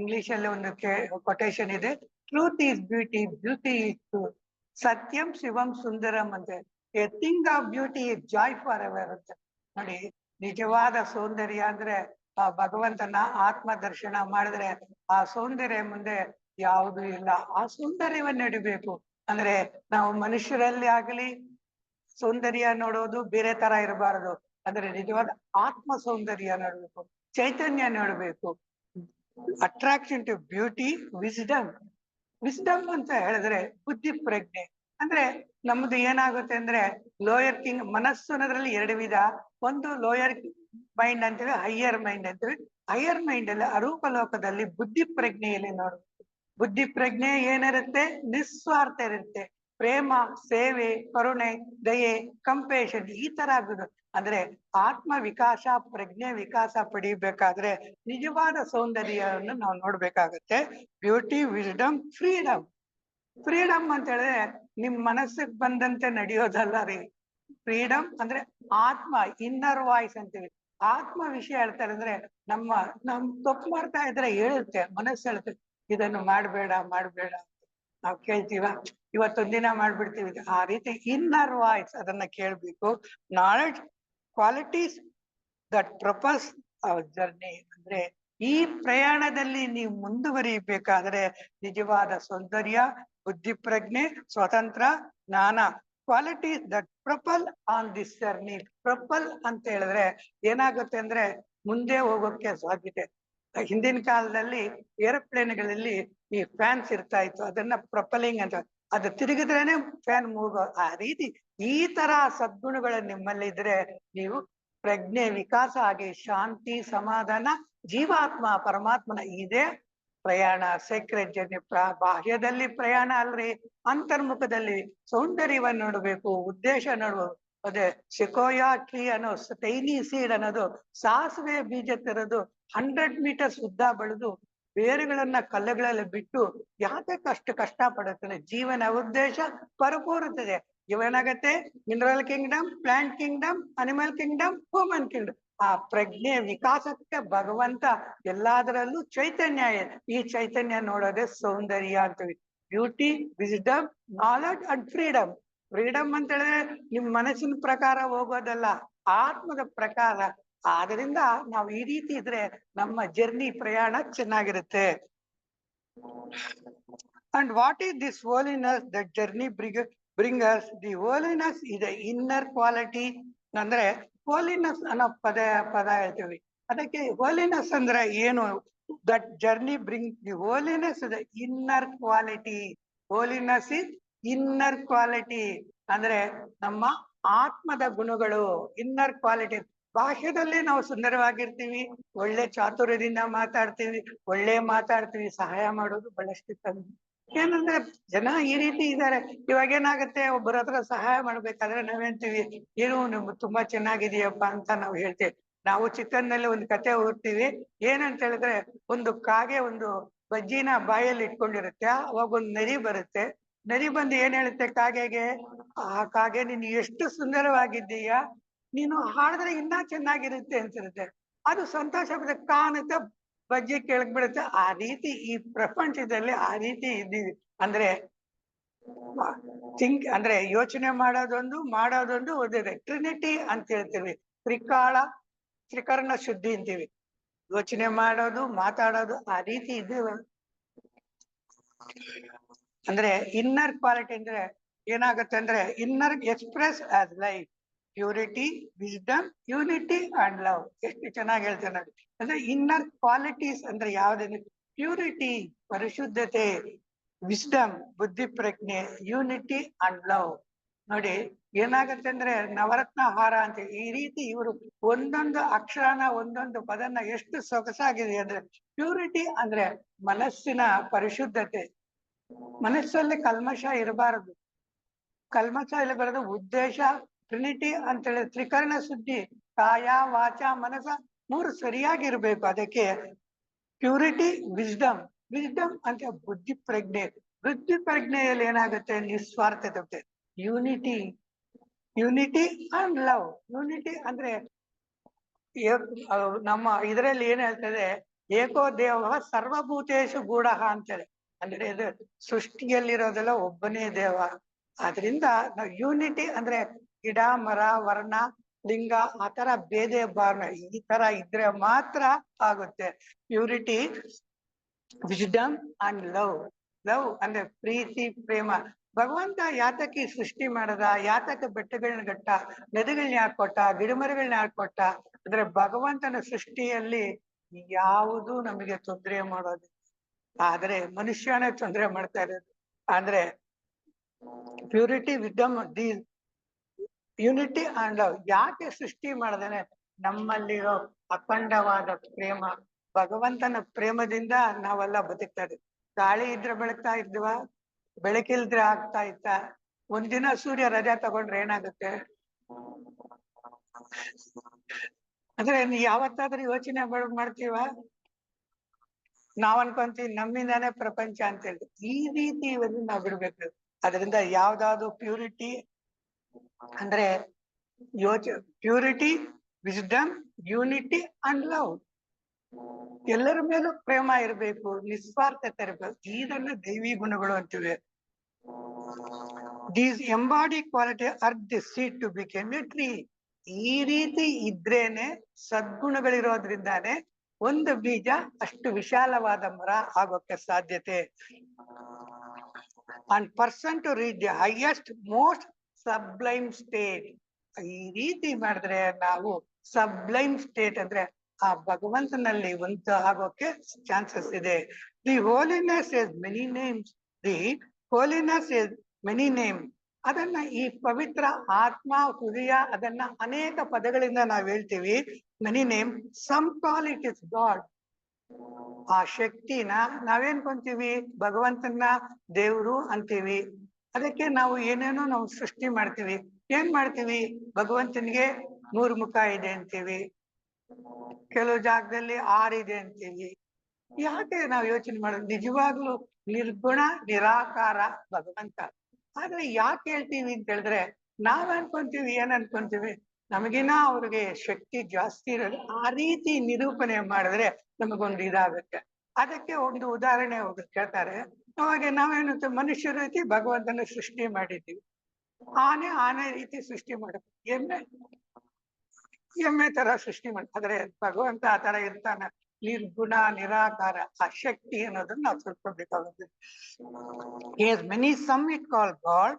ಇಂಗ್ಲಿಷ್ ಅಲ್ಲಿ ಒಂದು ಕೊಟೇಶನ್ ಇದೆ, truth is beauty, beauty is truth, ಸತ್ಯಂ ಶಿವಂ ಸುಂದರಂ ಅಂತ. A thing of beauty is Joy for ever ಅಂತ. ನೋಡಿ, ನಿಜವಾದ ಸೌಂದರ್ಯ ಅಂದ್ರೆ ಆ ಭಗವಂತನ ಆತ್ಮ ದರ್ಶನ ಮಾಡಿದ್ರೆ ಆ ಸೌಂದರ್ಯ ಮುಂದೆ ಯಾವುದು ಇಲ್ಲ. ಆ ಸೌಂದರ್ಯವನ್ನ ನಡಿಬೇಕು. ಅಂದ್ರೆ ನಾವು ಮನುಷ್ಯರಲ್ಲಿ ಆಗಲಿ ಸೌಂದರ್ಯ ನೋಡೋದು ಬೇರೆ ತರ ಇರಬಾರದು. ಅಂದ್ರೆ ನಿಜವಾದ ಆತ್ಮ ಸೌಂದರ್ಯ ನೋಡ್ಬೇಕು, ಚೈತನ್ಯ ನೋಡ್ಬೇಕು. Attraction to beauty, wisdom. Wisdom ಅಂತ ಹೇಳಿದ್ರೆ ಬುದ್ಧಿ ಪ್ರಜ್ಞೆ. ಅಂದ್ರೆ ನಮ್ದು ಏನಾಗುತ್ತೆ ಅಂದ್ರೆ ಲೋಯರ್ ಕಿಂಗ್ ಮನಸ್ಸು ಅನ್ನೋದ್ರಲ್ಲಿ 2 ವಿಧ. ಒಂದು ಲೋಯರ್ ಮೈಂಡ್ ಅಂತೀವಿ, ಹೈಯರ್ ಮೈಂಡ್ ಅಂತೀವಿ. ಹೈಯರ್ ಮೈಂಡ್ ಅಲ್ಲಿ ಅರೂಪ ಲೋಕದಲ್ಲಿ ಬುದ್ಧಿ ಪ್ರಜ್ಞೆಯಲ್ಲಿ ನೋಡ್ಬೇಕು. ಬುದ್ಧಿ ಪ್ರಜ್ಞೆ ಏನಿರುತ್ತೆ? ನಿಸ್ವಾರ್ಥ ಇರುತ್ತೆ. ಪ್ರೇಮ, ಸೇವೆ, ಕರುಣೆ, ದಯೆ, ಕಂಪೇಷನ್, ಈ ತರ ಆಗುದು. ಅಂದ್ರೆ ಆತ್ಮ ವಿಕಾಸ, ಪ್ರಜ್ಞೆ ವಿಕಾಸ ಪಡಿಬೇಕಾದ್ರೆ ನಿಜವಾದ ಸೌಂದರ್ಯವನ್ನು ನಾವು ನೋಡ್ಬೇಕಾಗತ್ತೆ. Beauty, wisdom, freedom. ಫ್ರೀಡಮ್ ಅಂತ ಹೇಳಿದ್ರೆ ನಿಮ್ ಮನಸ್ಸಿಗೆ ಬಂದಂತೆ ನಡೆಯೋದಲ್ಲ ರೀ. ಫ್ರೀಡಮ್ ಅಂದ್ರೆ ಆತ್ಮ, ಇನ್ನರ್ ವಾಯ್ಸ್ ಅಂತೀವಿ. ಆತ್ಮ ವಿಷಯ ಹೇಳ್ತಾರೆ ಅಂದ್ರೆ ನಮ್ ತಪ್ಪು ಮಾಡ್ತಾ ಇದ್ರೆ ಹೇಳುತ್ತೆ, ಮನಸ್ಸು ಹೇಳುತ್ತೆ ಇದನ್ನು ಮಾಡ್ಬೇಡ. ನಾವ್ ಕೇಳ್ತೀವ, ಇವತ್ತೊಂದಿನ ಮಾಡ್ಬಿಡ್ತೀವಿ. ಆ ರೀತಿ ಇನ್ನರ್ ವಾಯ್ಸ್ ಅದನ್ನ ಕೇಳ್ಬೇಕು. Knowledge qualities that propels our journey. ಅಂದ್ರೆ ಈ ಪ್ರಯಾಣದಲ್ಲಿ ನೀವು ಮುಂದುವರಿಬೇಕಾದ್ರೆ ನಿಜವಾದ ಸೌಂದರ್ಯ, ಬುದ್ಧಿ ಪ್ರಜ್ಞೆ, ಸ್ವತಂತ್ರ, ಜ್ಞಾನ, qualities that propel on this journey. Propel ಅಂತ ಹೇಳಿದ್ರೆ ಏನಾಗುತ್ತೆ ಅಂದ್ರೆ ಮುಂದೆ ಹೋಗೋಕೆ ಸಾಧ್ಯತೆ. ಹಿಂದಿನ ಕಾಲದಲ್ಲಿ ಏರೋಪ್ಲೇನ್ಗಳಲ್ಲಿ ಈ ಫ್ಯಾನ್ಸ್ ಇರ್ತಾ ಇತ್ತು, ಅದನ್ನ ಪ್ರಪಲಿಂಗ್ ಅಂತ. ಅದು ತಿರುಗಿದ್ರೇನೆ ಫ್ಯಾನ್ ಮೂವ್. ಆ ರೀತಿ ಈ ತರ ಸದ್ಗುಣಗಳು ನಿಮ್ಮಲ್ಲಿ ಇದ್ರೆ ನೀವು ಪ್ರಜ್ಞೆ ವಿಕಾಸ ಆಗಿ ಶಾಂತಿ, ಸಮಾಧಾನ, ಜೀವಾತ್ಮ ಪರಮಾತ್ಮನ ಇದೇ ಪ್ರಯಾಣ. Secret journey. ಬಾಹ್ಯದಲ್ಲಿ ಪ್ರಯಾಣ ಅಲ್ರಿ, ಅಂತರ್ಮುಖದಲ್ಲಿ ಸೌಂದರ್ಯವನ್ನು ನೋಡ್ಬೇಕು, ಉದ್ದೇಶ ನೋಡ್ಬೇಕು. ಅದೇ ಸಿಕೋಯಾ ಟ್ರೀ ಅನ್ನೋ ಟೈನಿ ಸೀಡ್ ಅನ್ನೋದು ಸಾಸಿವೆ ಬೀಜ ತರೋದು 100 ಮೀಟರ್ಸ್ ಉದ್ದ ಬೆಳೆದು ಬೇರುಗಳನ್ನ ಕಲ್ಲುಗಳಲ್ಲಿ ಬಿಟ್ಟು ಯಾತಕ್ಕೆ ಅಷ್ಟು ಕಷ್ಟ ಪಡುತ್ತದೆ. ಜೀವನ ಉದ್ದೇಶ ಪರಿಪೂರ್ಣತೆ. ಏನಾಗತ್ತೆ? Mineral kingdom, plant kingdom, animal kingdom, human Kingdom. ಆ ಪ್ರಜ್ಞೆ ವಿಕಾಸಕ್ಕೆ ಭಗವಂತ ಎಲ್ಲದರಲ್ಲೂ ಚೈತನ್ಯ ಇದೆ. ಈ ಚೈತನ್ಯ ನೋಡೋದೇ ಸೌಂದರ್ಯ ಅಂತೀವಿ. Beauty, wisdom, knowledge and freedom. Freedom ಅಂತ ಹೇಳಿದ್ರೆ ನಿಮ್ ಮನಸ್ಸಿನ ಪ್ರಕಾರ ಹೋಗೋದಲ್ಲ, ಆತ್ಮದ ಪ್ರಕಾರ. ಆದ್ರಿಂದ ನಾವು ಈ ರೀತಿ ಇದ್ರೆ ನಮ್ಮ ಜರ್ನಿ ಪ್ರಯಾಣ ಚೆನ್ನಾಗಿರುತ್ತೆ. And what is this holiness that journey bring us? The holiness is the inner quality. ಅಂದ್ರೆ ಹೋಲಿನೆಸ್ ಅನ್ನೋ ಪದ ಹೇಳ್ತೀವಿ. ಅದಕ್ಕೆ ಹೋಲಿನೆಸ್ ಅಂದ್ರೆ ಏನು? That journey bring the holiness the inner quality. Holiness is inner quality ಅಂದ್ರೆ ನಮ್ಮ ಆತ್ಮದ ಗುಣಗಳು, ಇನ್ನರ್ ಕ್ವಾಲಿಟಿ. ಬಾಹ್ಯದಲ್ಲಿ ನಾವು ಸುಂದರವಾಗಿರ್ತೀವಿ, ಒಳ್ಳೆ ಚಾತುರ್ಯದಿಂದ ಮಾತಾಡ್ತೀವಿ, ಸಹಾಯ ಮಾಡೋದು ಬಹಳಷ್ಟು ಕಮ್ಮಿ. ಏನಂದ್ರೆ ಜನ ಈ ರೀತಿ ಇದ್ದಾರೆ. ಇವಾಗ ಏನಾಗುತ್ತೆ, ಒಬ್ಬರ ಹತ್ರ ಸಹಾಯ ಮಾಡ್ಬೇಕಾದ್ರೆ ನಾವೇಂತೀವಿ, ಏನು ನಿಮ್ಗೆ ತುಂಬಾ ಚೆನ್ನಾಗಿದೆಯಪ್ಪ ಅಂತ ನಾವು ಹೇಳ್ತೇವೆ. ನಾವು ಚಿಕ್ಕಂದಲ್ಲಿ ಒಂದು ಕತೆ ಓದ್ತೀವಿ. ಏನಂತ ಹೇಳಿದ್ರೆ, ಒಂದು ಕಾಗೆ ಒಂದು ಬಜ್ಜಿನ ಬಾಯಲ್ಲಿ ಇಟ್ಕೊಂಡಿರುತ್ತೆ. ಅವಾಗ ಒಂದು ನರಿ ಬರುತ್ತೆ. ನರಿ ಬಂದು ಏನ್ ಹೇಳುತ್ತೆ ಕಾಗೆಗೆ, ಆ ಕಾಗೆ ನೀನು ಎಷ್ಟು ಸುಂದರವಾಗಿದ್ದೀಯ, ನೀನು ಹಾಡಿದ್ರೆ ಇನ್ನೂ ಚೆನ್ನಾಗಿರುತ್ತೆ ಅಂತಿರುತ್ತೆ. ಅದು ಸಂತೋಷ ಪಡುತ್ತೆ, ಕಾಣುತ್ತೆ, ಬಜ್ಜಿ ಕೆಳಗ್ ಬಿಡುತ್ತೆ. ಆ ರೀತಿ ಈ ಪ್ರಪಂಚದಲ್ಲಿ ಆ ರೀತಿ ಇದ್ದೀವಿ. ಅಂದ್ರೆ ಅಂದ್ರೆ ಯೋಚನೆ ಮಾಡೋದೊಂದು ಓದಿದೆ. ಟ್ರಿನಿಟಿ ಅಂತ ಹೇಳ್ತೀವಿ. ತ್ರಿಕರ್ಣ ಶುದ್ಧಿ ಅಂತೀವಿ. ಯೋಚನೆ ಮಾಡೋದು, ಮಾತಾಡೋದು ಆ ರೀತಿ ಇದ್ದೀವಿ. ಅಂದ್ರೆ ಇನ್ನರ್ ಕ್ವಾಲಿಟಿ ಅಂದ್ರೆ ಏನಾಗುತ್ತೆ ಅಂದ್ರೆ inner express as life, purity, wisdom, unity and love. ಎಷ್ಟು ಚೆನ್ನಾಗಿ ಹೇಳ್ತೇನೆ ನೋಡಿ. ಅಂದ್ರೆ ಇನ್ನರ್ ಕ್ವಾಲಿಟೀಸ್ ಅಂದ್ರೆ ಯಾವ್ದಂದ್ರೆ ಪ್ಯೂರಿಟಿ ಪರಿಶುದ್ಧತೆ, ವಿಸ್ಡಮ್ ಬುದ್ಧಿ ಪ್ರಜ್ಞೆ, ಯೂನಿಟಿ ಅಂಡ್ ಲವ್. ನೋಡಿ ಏನಾಗತ್ತೆ ಅಂದ್ರೆ ನವರತ್ನ ಹಾರ ಅಂತ ಈ ರೀತಿ ಇವರು ಒಂದೊಂದು ಅಕ್ಷರನ ಒಂದೊಂದು ಪದನ ಎಷ್ಟು ಸೊಗಸಾಗಿದೆ ಅಂದ್ರೆ. ಪ್ಯೂರಿಟಿ ಅಂದ್ರೆ ಮನಸ್ಸಿನ ಪರಿಶುದ್ಧತೆ, ಮನಸ್ಸಲ್ಲಿ ಕಲ್ಮಶ ಇರಬಾರದು, ಉದ್ದೇಶ. ಟ್ರಿನಿಟಿ ಅಂತ ಹೇಳಿ ತ್ರಿಕರಣ ಶುದ್ಧಿ, ಕಾಯ ವಾಚ ಮನಸ ಮೂರು ಸರಿಯಾಗಿರ್ಬೇಕು. ಅದಕ್ಕೆ ಪ್ಯೂರಿಟಿ, ವಿಸ್ಡಮ್ ಅಂತ ಬುದ್ಧಿ ಪ್ರಜ್ಞೆಯಲ್ಲಿ ಏನಾಗುತ್ತೆ, ನಿಸ್ವಾರ್ಥತೆ. Unity and love. ಯೂನಿಟಿ ಅಂದ್ರೆ ನಮ್ಮ ಇದರಲ್ಲಿ ಏನ್ ಹೇಳ್ತದೆ, ಏಕೋ ದೇವ ಸರ್ವಭೂತೇಶು ಗೂಢ ಅಂತೇಳಿ. ಅಂದ್ರೆ ಇದು ಸೃಷ್ಟಿಯಲ್ಲಿರೋದೆಲ್ಲ ಒಬ್ಬನೇ ದೇವ. ಆದ್ರಿಂದ ನಾವು ಯೂನಿಟಿ ಅಂದ್ರೆ ಗಿಡ, ಮರ, ವರ್ಣ, ಲಿಂಗ ಆ ತರ ಭೇದ ಭಾವನ ಈ ತರ ಇದ್ರೆ ಮಾತ್ರ ಆಗುತ್ತೆ. ಪ್ಯೂರಿಟಿ, ವಿಸ್ಡಮ್ ಅಂಡ್ ಲವ್ ಅಂದ್ರೆ ಪ್ರೀತಿ, ಪ್ರೇಮ. ಭಗವಂತ ಯಾತಕ್ಕೆ ಸೃಷ್ಟಿ ಮಾಡದ, ಯಾತಕ್ಕೆ ಬೆಟ್ಟಗಳನ್ನ ಗಟ್ಟ, ನದಿಗಳನ್ನ ಯಾಕೆ ಕೊಟ್ಟ, ಗಿಡಮರಗಳನ್ನ ಯಾಕೆ ಕೊಟ್ಟ ಅಂದ್ರೆ ಭಗವಂತನ ಸೃಷ್ಟಿಯಲ್ಲಿ ಯಾವುದು ನಮಗೆ ತೊಂದರೆ ಮಾಡೋದು, ಆದ್ರೆ ಮನುಷ್ಯನೇ ತೊಂದರೆ ಮಾಡ್ತಾ ಇರೋದು. ಅಂದ್ರೆ purity, wisdom, the unity and love. ಯಾಕೆ ಸೃಷ್ಟಿ ಮಾಡದೇನೆ ನಮ್ಮಲ್ಲಿರೋ ಅಖಂಡವಾದ ಪ್ರೇಮ, ಭಗವಂತನ ಪ್ರೇಮದಿಂದ ನಾವೆಲ್ಲ ಬದುಕ್ತಾ ಇದ್ವಿ. ಗಾಳಿ ಇದ್ರೆ ಬೆಳಗ್ತಾ ಇದ್ವಾ, ಬೆಳಕಿಲ್ದ್ರೆ ಆಗ್ತಾ ಇತ್ತ? ಒಂದಿನ ಸೂರ್ಯ ರಜಾ ತಗೊಂಡ್ರೆ ಏನಾಗುತ್ತೆ? ಅಂದ್ರೆ ಯಾವತ್ತಾದ್ರೂ ಯೋಚನೆ ಮಾಡ್ತೀವ? ನಾವ್ ಅನ್ಕೊಂತೀವಿ ನಮ್ಮಿಂದಾನೇ ಪ್ರಪಂಚ ಅಂತ ಹೇಳಿ. ಈ ರೀತಿ ಇವನ್ನು ನಾವ್ ಬಿಡ್ಬೇಕು. ಅದರಿಂದ ಯಾವ್ದಾದ್ರು ಪ್ಯೂರಿಟಿ ಅಂದ್ರೆ purity, wisdom, unity and love. ಎಲ್ಲರ ಮೇಲೂ ಪ್ರೇಮ ಇರಬೇಕು, ನಿಸ್ವಾರ್ಥತೆ ಇರಬೇಕು. ಇದನ್ನ ದೈವಿ ಗುಣಗಳು ಅಂತಿವೆ. These embody quality are the seed to become a tree. ಈ ರೀತಿ ಇದ್ರೇನೆ, ಸದ್ಗುಣಗಳಿರೋದ್ರಿಂದಾನೆ ಒಂದು ಬೀಜ ಅಷ್ಟು ವಿಶಾಲವಾದ ಮರ ಆಗೋಕ್ಕೆ ಸಾಧ್ಯತೆ. And person to reach the highest most sublime state. ಈ ರೀತಿ ಮಾಡಿದ್ರೆ ನಾವು ಸಬ್ಲೈಮ್ ಸ್ಟೇಟ್ ಅಂದ್ರೆ ಆ ಭಗವಂತನಲ್ಲಿ ಒಂದು ಆಗೋಕೆ ಚಾನ್ಸಸ್ ಇದೆ. The holiness is many names. The holiness is many name. ಅದನ್ನ ಈ ಪವಿತ್ರ ಆತ್ಮ, ಹೃದಯ, ಅದನ್ನ ಅನೇಕ ಪದಗಳಿಂದ ನಾವ್ ಹೇಳ್ತೀವಿ. Many name. Some call it is God. ಆ ಶಕ್ತಿನ ನಾವೇನ್ ಕೊಂತೀವಿ? ಭಗವಂತನ ದೇವ್ರು ಅಂತೀವಿ. ಅದಕ್ಕೆ ನಾವು ಏನೇನೋ ನಾವು ಸೃಷ್ಟಿ ಮಾಡ್ತೀವಿ. ಏನ್ ಮಾಡ್ತೀವಿ? ಭಗವಂತನಿಗೆ 3 ಮುಖ ಇದೆ ಅಂತೀವಿ, ಕೆಲವು ಜಾಗದಲ್ಲಿ 6 ಇದೆ ಅಂತೀವಿ. ಯಾಕೆ ನಾವು ಯೋಚನೆ ಮಾಡೋದು? ನಿಜವಾಗ್ಲೂ ನಿರ್ಗುಣ ನಿರಾಕಾರ ಭಗವಂತ. ಆದ್ರೆ ಯಾಕೆ ಹೇಳ್ತೀವಿ ಅಂತ ಹೇಳಿದ್ರೆ, ನಾವ್ ಅನ್ಕೊಂತೀವಿ, ಏನ್ ಅನ್ಕೊಂತೀವಿ? ನಮಗಿನ ಅವ್ರಿಗೆ ಶಕ್ತಿ ಜಾಸ್ತಿ ಇರೋದು. ಆ ರೀತಿ ನಿರೂಪಣೆ ಮಾಡಿದ್ರೆ ನಮಗೊಂದು ಇದಾಗುತ್ತೆ. ಅದಕ್ಕೆ ಒಂದು ಉದಾಹರಣೆ ಒಬ್ರು ಕೇಳ್ತಾರೆ. ಅವಾಗ ನಾವೇನು ಮನುಷ್ಯ ರೀತಿ ಭಗವಂತನ ಸೃಷ್ಟಿ ಮಾಡಿದ್ದೀವಿ. ಆನೆ ರೀತಿ ಸೃಷ್ಟಿ ಮಾಡಬೇಕು. ಎಮ್ಮೆ ತರ ಸೃಷ್ಟಿ ಮಾಡಿ. ಆದ್ರೆ ಭಗವಂತ ಆ ತರ ಇರ್ತಾನ? ನಿರ್ಗುಣ ನಿರಾಕಾರ. ಆ ಶಕ್ತಿ ಅನ್ನೋದನ್ನ ನಾವು ತಿಳ್ಕೊಬೇಕಾಗುತ್ತೆ. Many some it call God,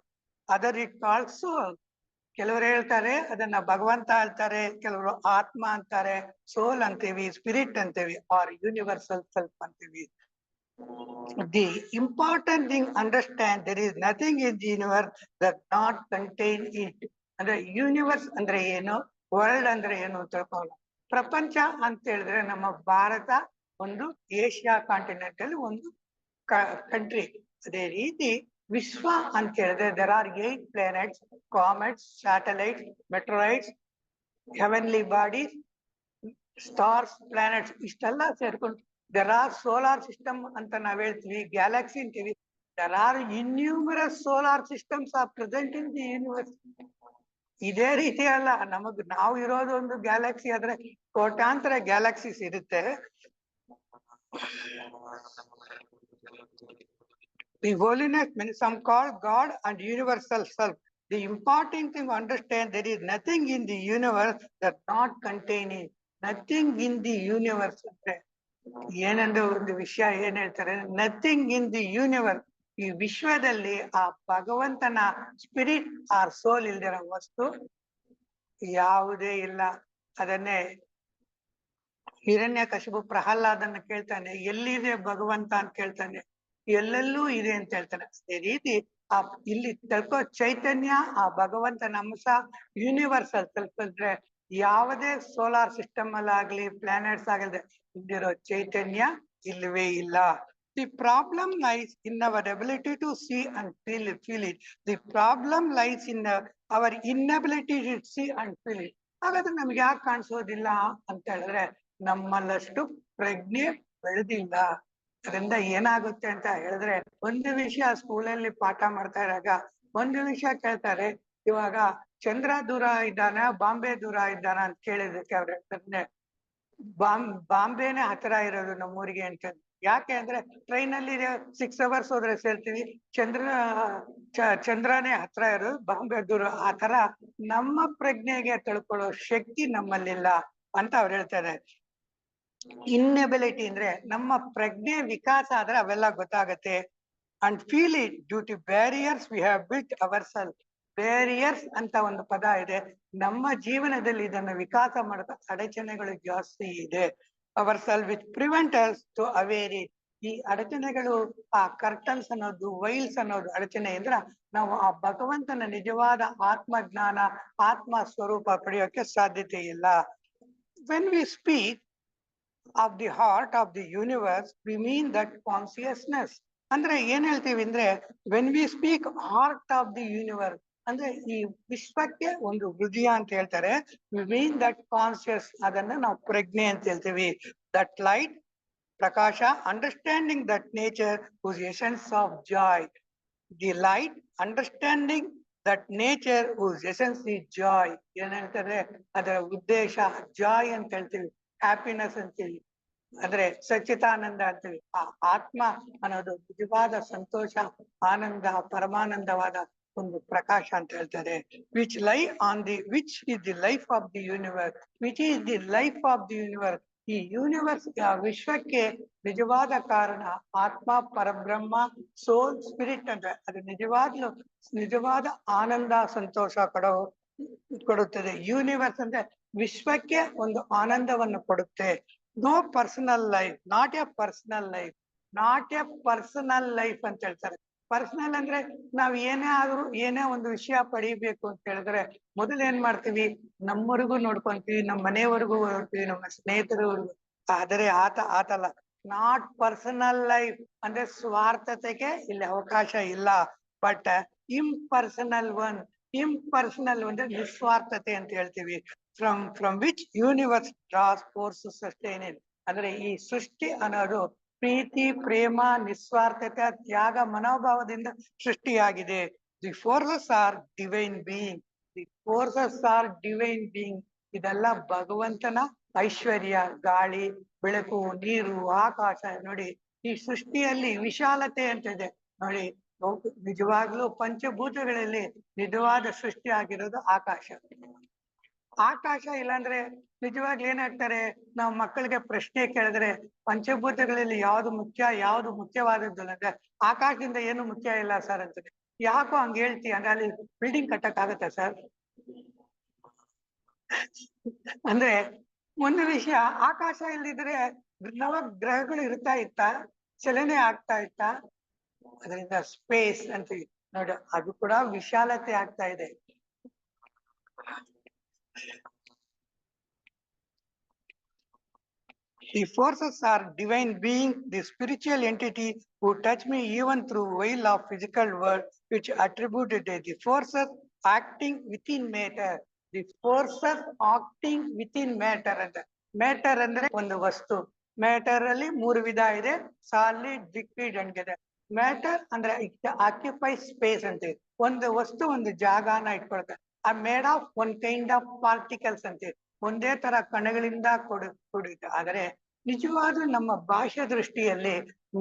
other it call soul. ಕೆಲವರು ಹೇಳ್ತಾರೆ ಅದನ್ನ ಭಗವಂತ ಹೇಳ್ತಾರೆ, ಕೆಲವರು ಆತ್ಮ ಅಂತಾರೆ, ಸೋಲ್ ಅಂತೀವಿ, ಸ್ಪಿರಿಟ್ ಅಂತೀವಿ, ಆರ್ ಯೂನಿವರ್ಸಲ್ ಸೆಲ್ಫ್ ಅಂತೀವಿ. The important thing understand, there is nothing in the universe that not contain it. ಅಂದ್ರೆ ಯೂನಿವರ್ಸ್ ಅಂದ್ರೆ ಏನು, ವರ್ಲ್ಡ್ ಅಂದ್ರೆ ಏನು ತಿಳ್ಕೊಳ್ಳೋಣ. ಪ್ರಪಂಚ ಅಂತ ಹೇಳಿದ್ರೆ ನಮ್ಮ ಭಾರತ ಒಂದು ಏಷ್ಯಾ ಕಾಂಟಿನೆಂಟ್ ಅಲ್ಲಿ ಒಂದು ಕಂಟ್ರಿ. ಅದೇ ರೀತಿ ವಿಶ್ವ ಅಂತ ಹೇಳಿದ್ರೆ there are 8 planets, comets, satellites, meteorites, heavenly bodies, stars, planets. ಇಷ್ಟೆಲ್ಲ ಸೇರ್ಕೊಂಡು there are solar system ಅಂತ ನಾವ್ ಹೇಳ್ತೀವಿ, ಗ್ಯಾಲಕ್ಸಿ ಅಂತೀವಿ. there are innumerous solar systems are present in the universe. ಇದೇ ರೀತಿ ಅಲ್ಲ, ನಾವು ಇರೋದು ಒಂದು ಗ್ಯಾಲಕ್ಸಿ ಆದ್ರೆ ಕೋಟ್ಯಾಂತರ ಗ್ಯಾಲಕ್ಸಿಸ್ ಇರುತ್ತೆ. The holiness, some call God and universal self. The important thing to understand, there is nothing in the universe that not containing. Nothing in the universe. ಏನಂದ್ರೆ ಒಂದು ವಿಷಯ ಏನ್ ಹೇಳ್ತಾರೆ, ನಥಿಂಗ್ ಇನ್ ದಿ ಯೂನಿವರ್ಸ್. ಈ ವಿಶ್ವದಲ್ಲಿ ಆ ಭಗವಂತನ ಸ್ಪಿರಿಟ್ ಆರ್ ಸೋಲ್ ಇಲ್ದಿರೋ ವಸ್ತು ಯಾವುದೇ ಇಲ್ಲ. ಅದನ್ನೇ ಹಿರಣ್ಯಕಶಿಪು ಪ್ರಹ್ಲಾದನ್ನ ಕೇಳ್ತಾನೆ, ಎಲ್ಲಿದೆ ಭಗವಂತ ಅಂತ ಕೇಳ್ತಾನೆ. ಎಲ್ಲೆಲ್ಲೂ ಇದೆ ಅಂತ ಹೇಳ್ತಾನೆ. ಅದೇ ರೀತಿ ಆ ಇಲ್ಲಿ ತಿಳ್ಕೋ ಚೈತನ್ಯ, ಆ ಭಗವಂತನ ಅಂಶ, ಯೂನಿವರ್ಸಲ್ ತಲುಪಿದ್ರೆ ಯಾವುದೇ ಸೋಲಾರ್ ಸಿಸ್ಟಮ್ ಅಲ್ಲಾಗ್ಲಿ, ಪ್ಲಾನೆಟ್ಸ್ ಆಗಲ್ದೆ ಇಲ್ಲಿರೋ ಚೈತನ್ಯ ಇಲ್ಲವೇ ಇಲ್ಲ. The problem lies in our ability to see and feel it. The problem lies in our inability to see and feel it. ಹಾಗಾದ್ರೆ ನಮ್ಗೆ ಯಾಕೆ ಕಾಣಿಸೋದಿಲ್ಲ ಅಂತ ಹೇಳಿದ್ರೆ, ನಮ್ಮಲ್ಲಷ್ಟು ಪ್ರಜ್ಞೆ ಬೆಳೆದಿಲ್ಲ. ಅದರಿಂದ ಏನಾಗುತ್ತೆ ಅಂತ ಹೇಳಿದ್ರೆ, ಒಂದು ವಿಷಯ ಸ್ಕೂಲಲ್ಲಿ ಪಾಠ ಮಾಡ್ತಾ ಇರುವಾಗ ಒಂದು ವಿಷಯ ಕೇಳ್ತಾರೆ. ಇವಾಗ ಚಂದ್ರ ದೂರ ಇದ್ದಾನ, ಬಾಂಬೆ ದೂರ ಇದ್ದಾನ ಅಂತ ಕೇಳಿದಕ್ಕೆ ಅವ್ರು ಹೇಳ್ತಾರೆ, ಬಾಂಬೆನೆ ಹತ್ರ ಇರೋದು ನಮ್ಮೂರಿಗೆ ಅಂತ. ಯಾಕೆ ಅಂದ್ರೆ ಟ್ರೈನ್ ಅಲ್ಲಿ 6 hours ಹೋದ್ರೆ ಸೇರ್ತೀವಿ, ಚಂದ್ರನೇ ಹತ್ರ ಇರೋದು, ಬಾಂಬೆ ದೂರ. ಆ ತರ ನಮ್ಮ ಪ್ರಜ್ಞೆಗೆ ತಿಳ್ಕೊಳ್ಳೋ ಶಕ್ತಿ ನಮ್ಮಲ್ಲಿಲ್ಲ ಅಂತ ಅವ್ರು ಹೇಳ್ತಾರೆ. ಇನ್ನೆಬಿಲಿಟಿ ಅಂದ್ರೆ ನಮ್ಮ ಪ್ರಜ್ಞೆ ವಿಕಾಸ ಆದ್ರೆ ಅವೆಲ್ಲ ಗೊತ್ತಾಗತ್ತೆ. And feel it due to barriers we have built our self. Barriers ಅಂತ ಒಂದು ಪದ ಇದೆ. ನಮ್ಮ ಜೀವನದಲ್ಲಿ ಇದನ್ನು ವಿಕಾಸ ಮಾಡೋ ಅಡಚಣೆಗಳು ಜಾಸ್ತಿ ಇದೆ. Our self which prevent us to aware it. ಈ ಅಡಚಣೆಗಳು, ಆ ಕರ್ಟನ್ಸ್ ಅನ್ನೋದು, ವೈಲ್ಸ್ ಅನ್ನೋದು ಅಡಚಣೆ ಅಂದ್ರೆ ನಾವು ಆ ಭಗವಂತನ ನಿಜವಾದ ಆತ್ಮಜ್ಞಾನ, ಆತ್ಮ ಸ್ವರೂಪ ಪಡೆಯೋಕೆ ಸಾಧ್ಯತೆ ಇಲ್ಲ. When we speak of the heart of the universe, we mean that consciousness. ಅಂದ್ರೆ ಏನ್ ಹೇಳ್ತೀವಿ ಅಂದ್ರೆ, when we speak heart of the universe ಅಂದ್ರೆ ಈ ವಿಶ್ವಕ್ಕೆ ಒಂದು ಹೃದಯ ಅಂತ ಹೇಳ್ತಾರೆ. ವಿ ಮೀನ್ ದಟ್ ಕಾನ್ಶಿಯಸ್, ಅದನ್ನ ನಾವು ಪ್ರಜ್ಞೆ ಅಂತ ಹೇಳ್ತೀವಿ. ದಟ್ ಲೈಟ್, ಪ್ರಕಾಶ, understanding that nature whose essence of joy. The light, understanding that nature whose essence is joy. ಏನ್ ಹೇಳ್ತಾರೆ, ಅದರ ಉದ್ದೇಶ ಜಾಯ್ ಅಂತ ಹೇಳ್ತೀವಿ, ಹ್ಯಾಪಿನೆಸ್ ಅಂತೀವಿ. ಅಂದ್ರೆ ಸಚ್ಚಿತಾನಂದ ಅಂತೀವಿ. ಆ ಆತ್ಮ ಅನ್ನೋದು ನಿಜವಾದ ಸಂತೋಷ, ಆನಂದ, ಪರಮಾನಂದವಾದ ಒಂದು ಪ್ರಕಾಶ ಅಂತ ಹೇಳ್ತಾರೆ. ವಿಚ್ ಲೈ on the which is the life of the universe, which is the life of the universe. ಈ ಯೂನಿವರ್ಸ್ ವಿಶ್ವಕ್ಕೆ ನಿಜವಾದ ಕಾರಣ ಆತ್ಮ, ಪರಬ್ರಹ್ಮ, ಸೋಲ್, ಸ್ಪಿರಿಟ್ ಅಂತ. ಅದು ನಿಜವಾದ ಆನಂದ, ಸಂತೋಷ ಕೊಡುತ್ತದೆ. ಯೂನಿವರ್ಸ್ ಅಂದ್ರೆ ವಿಶ್ವಕ್ಕೆ ಒಂದು ಆನಂದವನ್ನು ಕೊಡುತ್ತೆ. No personal life, not a personal life, not a personal life ಅಂತ ಹೇಳ್ತಾರೆ. ಪರ್ಸನಲ್ ಅಂದ್ರೆ ನಾವ್ ಏನೇ ಒಂದು ವಿಷಯ ಪಡಿಬೇಕು ಅಂತ ಹೇಳಿದ್ರೆ ಮೊದಲು ಏನ್ ಮಾಡ್ತೀವಿ, ನಮ್ಮವರೆಗೂ ನೋಡ್ಕೊಂತೀವಿ, ನಮ್ಮ ಮನೆಯವರೆಗೂ ನೋಡ್ತೀವಿ, ನಮ್ಮ ಸ್ನೇಹಿತರವರೆಗೂ. ಆದರೆ ಆತಲ್ಲ. ನಾಟ್ ಪರ್ಸನಲ್ ಲೈಫ್ ಅಂದ್ರೆ ಸ್ವಾರ್ಥತೆಗೆ ಇಲ್ಲಿ ಅವಕಾಶ ಇಲ್ಲ. ಬಟ್ ಇಂಪರ್ಸನಲ್ ಒನ್, ಇಂಪರ್ಸನಲ್ ಅಂದ್ರೆ ನಿಸ್ವಾರ್ಥತೆ ಅಂತ ಹೇಳ್ತೀವಿ. From which universe draws force sustain. ಅಂದ್ರೆ ಈ ಸೃಷ್ಟಿ ಅನ್ನೋದು ಪ್ರೀತಿ, ಪ್ರೇಮ, ನಿಸ್ವಾರ್ಥತೆ, ತ್ಯಾಗ ಮನೋಭಾವದಿಂದ ಸೃಷ್ಟಿಯಾಗಿದೆ. The forces are divine being, the forces are divine being. ಇದೆಲ್ಲ ಭಗವಂತನ ಐಶ್ವರ್ಯ. ಗಾಳಿ, ಬೆಳಕು, ನೀರು, ಆಕಾಶ ನೋಡಿ. ಈ ಸೃಷ್ಟಿಯಲ್ಲಿ ವಿಶಾಲತೆ ಅಂತ ಇದೆ ನೋಡಿ. ನಿಜವಾಗ್ಲೂ ಪಂಚಭೂತಗಳಲ್ಲಿ ನಿಜವಾದ ಸೃಷ್ಟಿ ಆಗಿರೋದು ಆಕಾಶ. ಆಕಾಶ ಇಲ್ಲಾಂದ್ರೆ ನಿಜವಾಗ್ಲೂ ಏನಾಗ್ತಾರೆ, ನಾವು ಮಕ್ಕಳಿಗೆ ಪ್ರಶ್ನೆ ಕೇಳಿದ್ರೆ ಪಂಚಭೂತಗಳಲ್ಲಿ ಯಾವ್ದು ಮುಖ್ಯವಾದದ್ದು ಅಂದ್ರೆ ಆಕಾಶದಿಂದ ಏನು ಮುಖ್ಯ ಇಲ್ಲ ಸರ್ ಅಂತಾರೆ. ಯಾಕೋ ಹಂಗ ಹೇಳ್ತಿ, ಹಂಗ ಅಲ್ಲಿ ಬಿಲ್ಡಿಂಗ್ ಕಟ್ಟಕ್ ಆಗತ್ತ ಸರ್? ಅಂದ್ರೆ ಒಂದು ವಿಷಯ, ಆಕಾಶ ಇಲ್ದಿದ್ರೆ ನವ ಗ್ರಹಗಳು ಇತ್ತ, ಚಲನೆ ಆಗ್ತಾ ಇತ್ತ. ಅದರಿಂದ ಸ್ಪೇಸ್ ಅಂತೀವಿ ನೋಡಿ, ಅದು ಕೂಡ ವಿಶಾಲತೆ ಆಗ್ತಾ ಇದೆ. The forces are divine being, the spiritual entity who touch me even through veil of physical world, which attributed the forces acting within matter. The forces acting within matter ಅಂತ. ಮ್ಯಾಟರ್ ಅಂದ್ರೆ ಒಂದು ವಸ್ತು. ಮ್ಯಾಟರ್ ಅಲ್ಲಿ 3 ವಿಧ ಇದೆ, solid, liquid and gas. Matter ಅಂದ್ರೆ occupy space ಅಂತೀವಿ. ಒಂದು ವಸ್ತು ಒಂದು ಜಾಗನ ಇಟ್ಕೊಳ್ತಾರೆ. ಆ made of one kind of particles ಅಂತೀವಿ. ಒಂದೇ ತರ ಕಣಗಳಿಂದ ಕೂಡಿದೆ. ಆದರೆ ನಿಜವಾದ ನಮ್ಮ ಭಾಷೆ ದೃಷ್ಟಿಯಲ್ಲಿ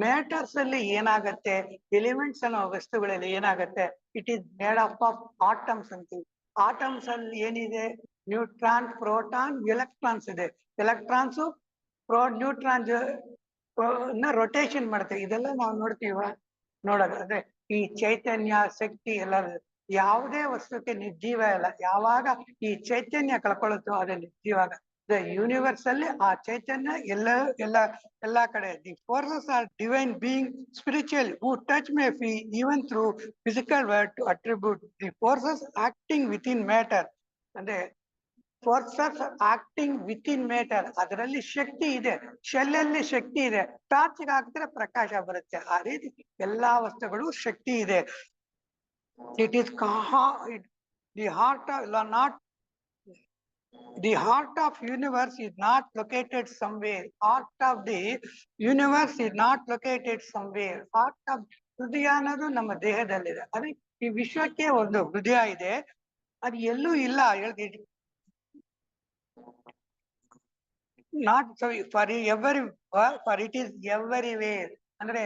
ಮ್ಯಾಟರ್ಸ್ ಅಲ್ಲಿ ಏನಾಗತ್ತೆ, ಎಲಿಮೆಂಟ್ಸ್ ಅನ್ನೋ ವಸ್ತುಗಳಲ್ಲಿ ಏನಾಗತ್ತೆ, it is made of atoms ಅಂತೀವಿ. ಆಟಮ್ಸ್ ಅಲ್ಲಿ ಏನಿದೆ, ನ್ಯೂಟ್ರಾನ್, ಪ್ರೋಟಾನ್, ಎಲೆಕ್ಟ್ರಾನ್ಸ್ ಇದೆ. ಎಲೆಕ್ಟ್ರಾನ್ಸ್ ನ್ಯೂಟ್ರಾನ್ಸ್ ರೊಟೇಷನ್ ಮಾಡ್ತೇವೆ. ಇದೆಲ್ಲ ನಾವು ನೋಡೋದು ಅಂದ್ರೆ ಈ ಚೈತನ್ಯ ಶಕ್ತಿ ಎಲ್ಲ. ಯಾವುದೇ ವಸ್ತುಕ್ಕೆ ನಿರ್ಜೀವ ಇಲ್ಲ. ಯಾವಾಗ ಈ ಚೈತನ್ಯ ಕಳ್ಕೊಳ್ಳುತ್ತೋ ಅದೇ ನಿರ್ಜೀವಾಗ. ಯೂನಿವರ್ಸ್ ಅಲ್ಲಿ ಆ ಚೈತನ್ಯ ಎಲ್ಲಾ ಕಡೆ. The forces are divine being spiritual who touch may fee even through physical word to attribute the forces acting with in matter. ಅಂದ್ರೆ forces acting with in matter, ಅದರಲ್ಲಿ ಶಕ್ತಿ ಇದೆ. ಶೆಲ್ಲಲ್ಲಿ ಶಕ್ತಿ ಇದೆ. ಟಾರ್ಚ್ಗೆ ಹಾಕಿದ್ರೆ ಪ್ರಕಾಶ ಬರುತ್ತೆ. ಆ ರೀತಿ ಎಲ್ಲಾ ವಸ್ತುಗಳು ಶಕ್ತಿ ಇದೆ. It is the heart not the heart of universe is not located somewhere. Heart of the universe is not located somewhere. Heart of ಹೃದಯ ಅನ್ನೋದು ನಮ್ಮ ದೇಹದಲ್ಲಿದೆ. ಅದೇ ಈ ವಿಶ್ವಕ್ಕೆ ಒಂದು ಹೃದಯ ಇದೆ, ಅದು ಎಲ್ಲೂ ಇಲ್ಲ. Not far it is everywhere. ಅಂದ್ರೆ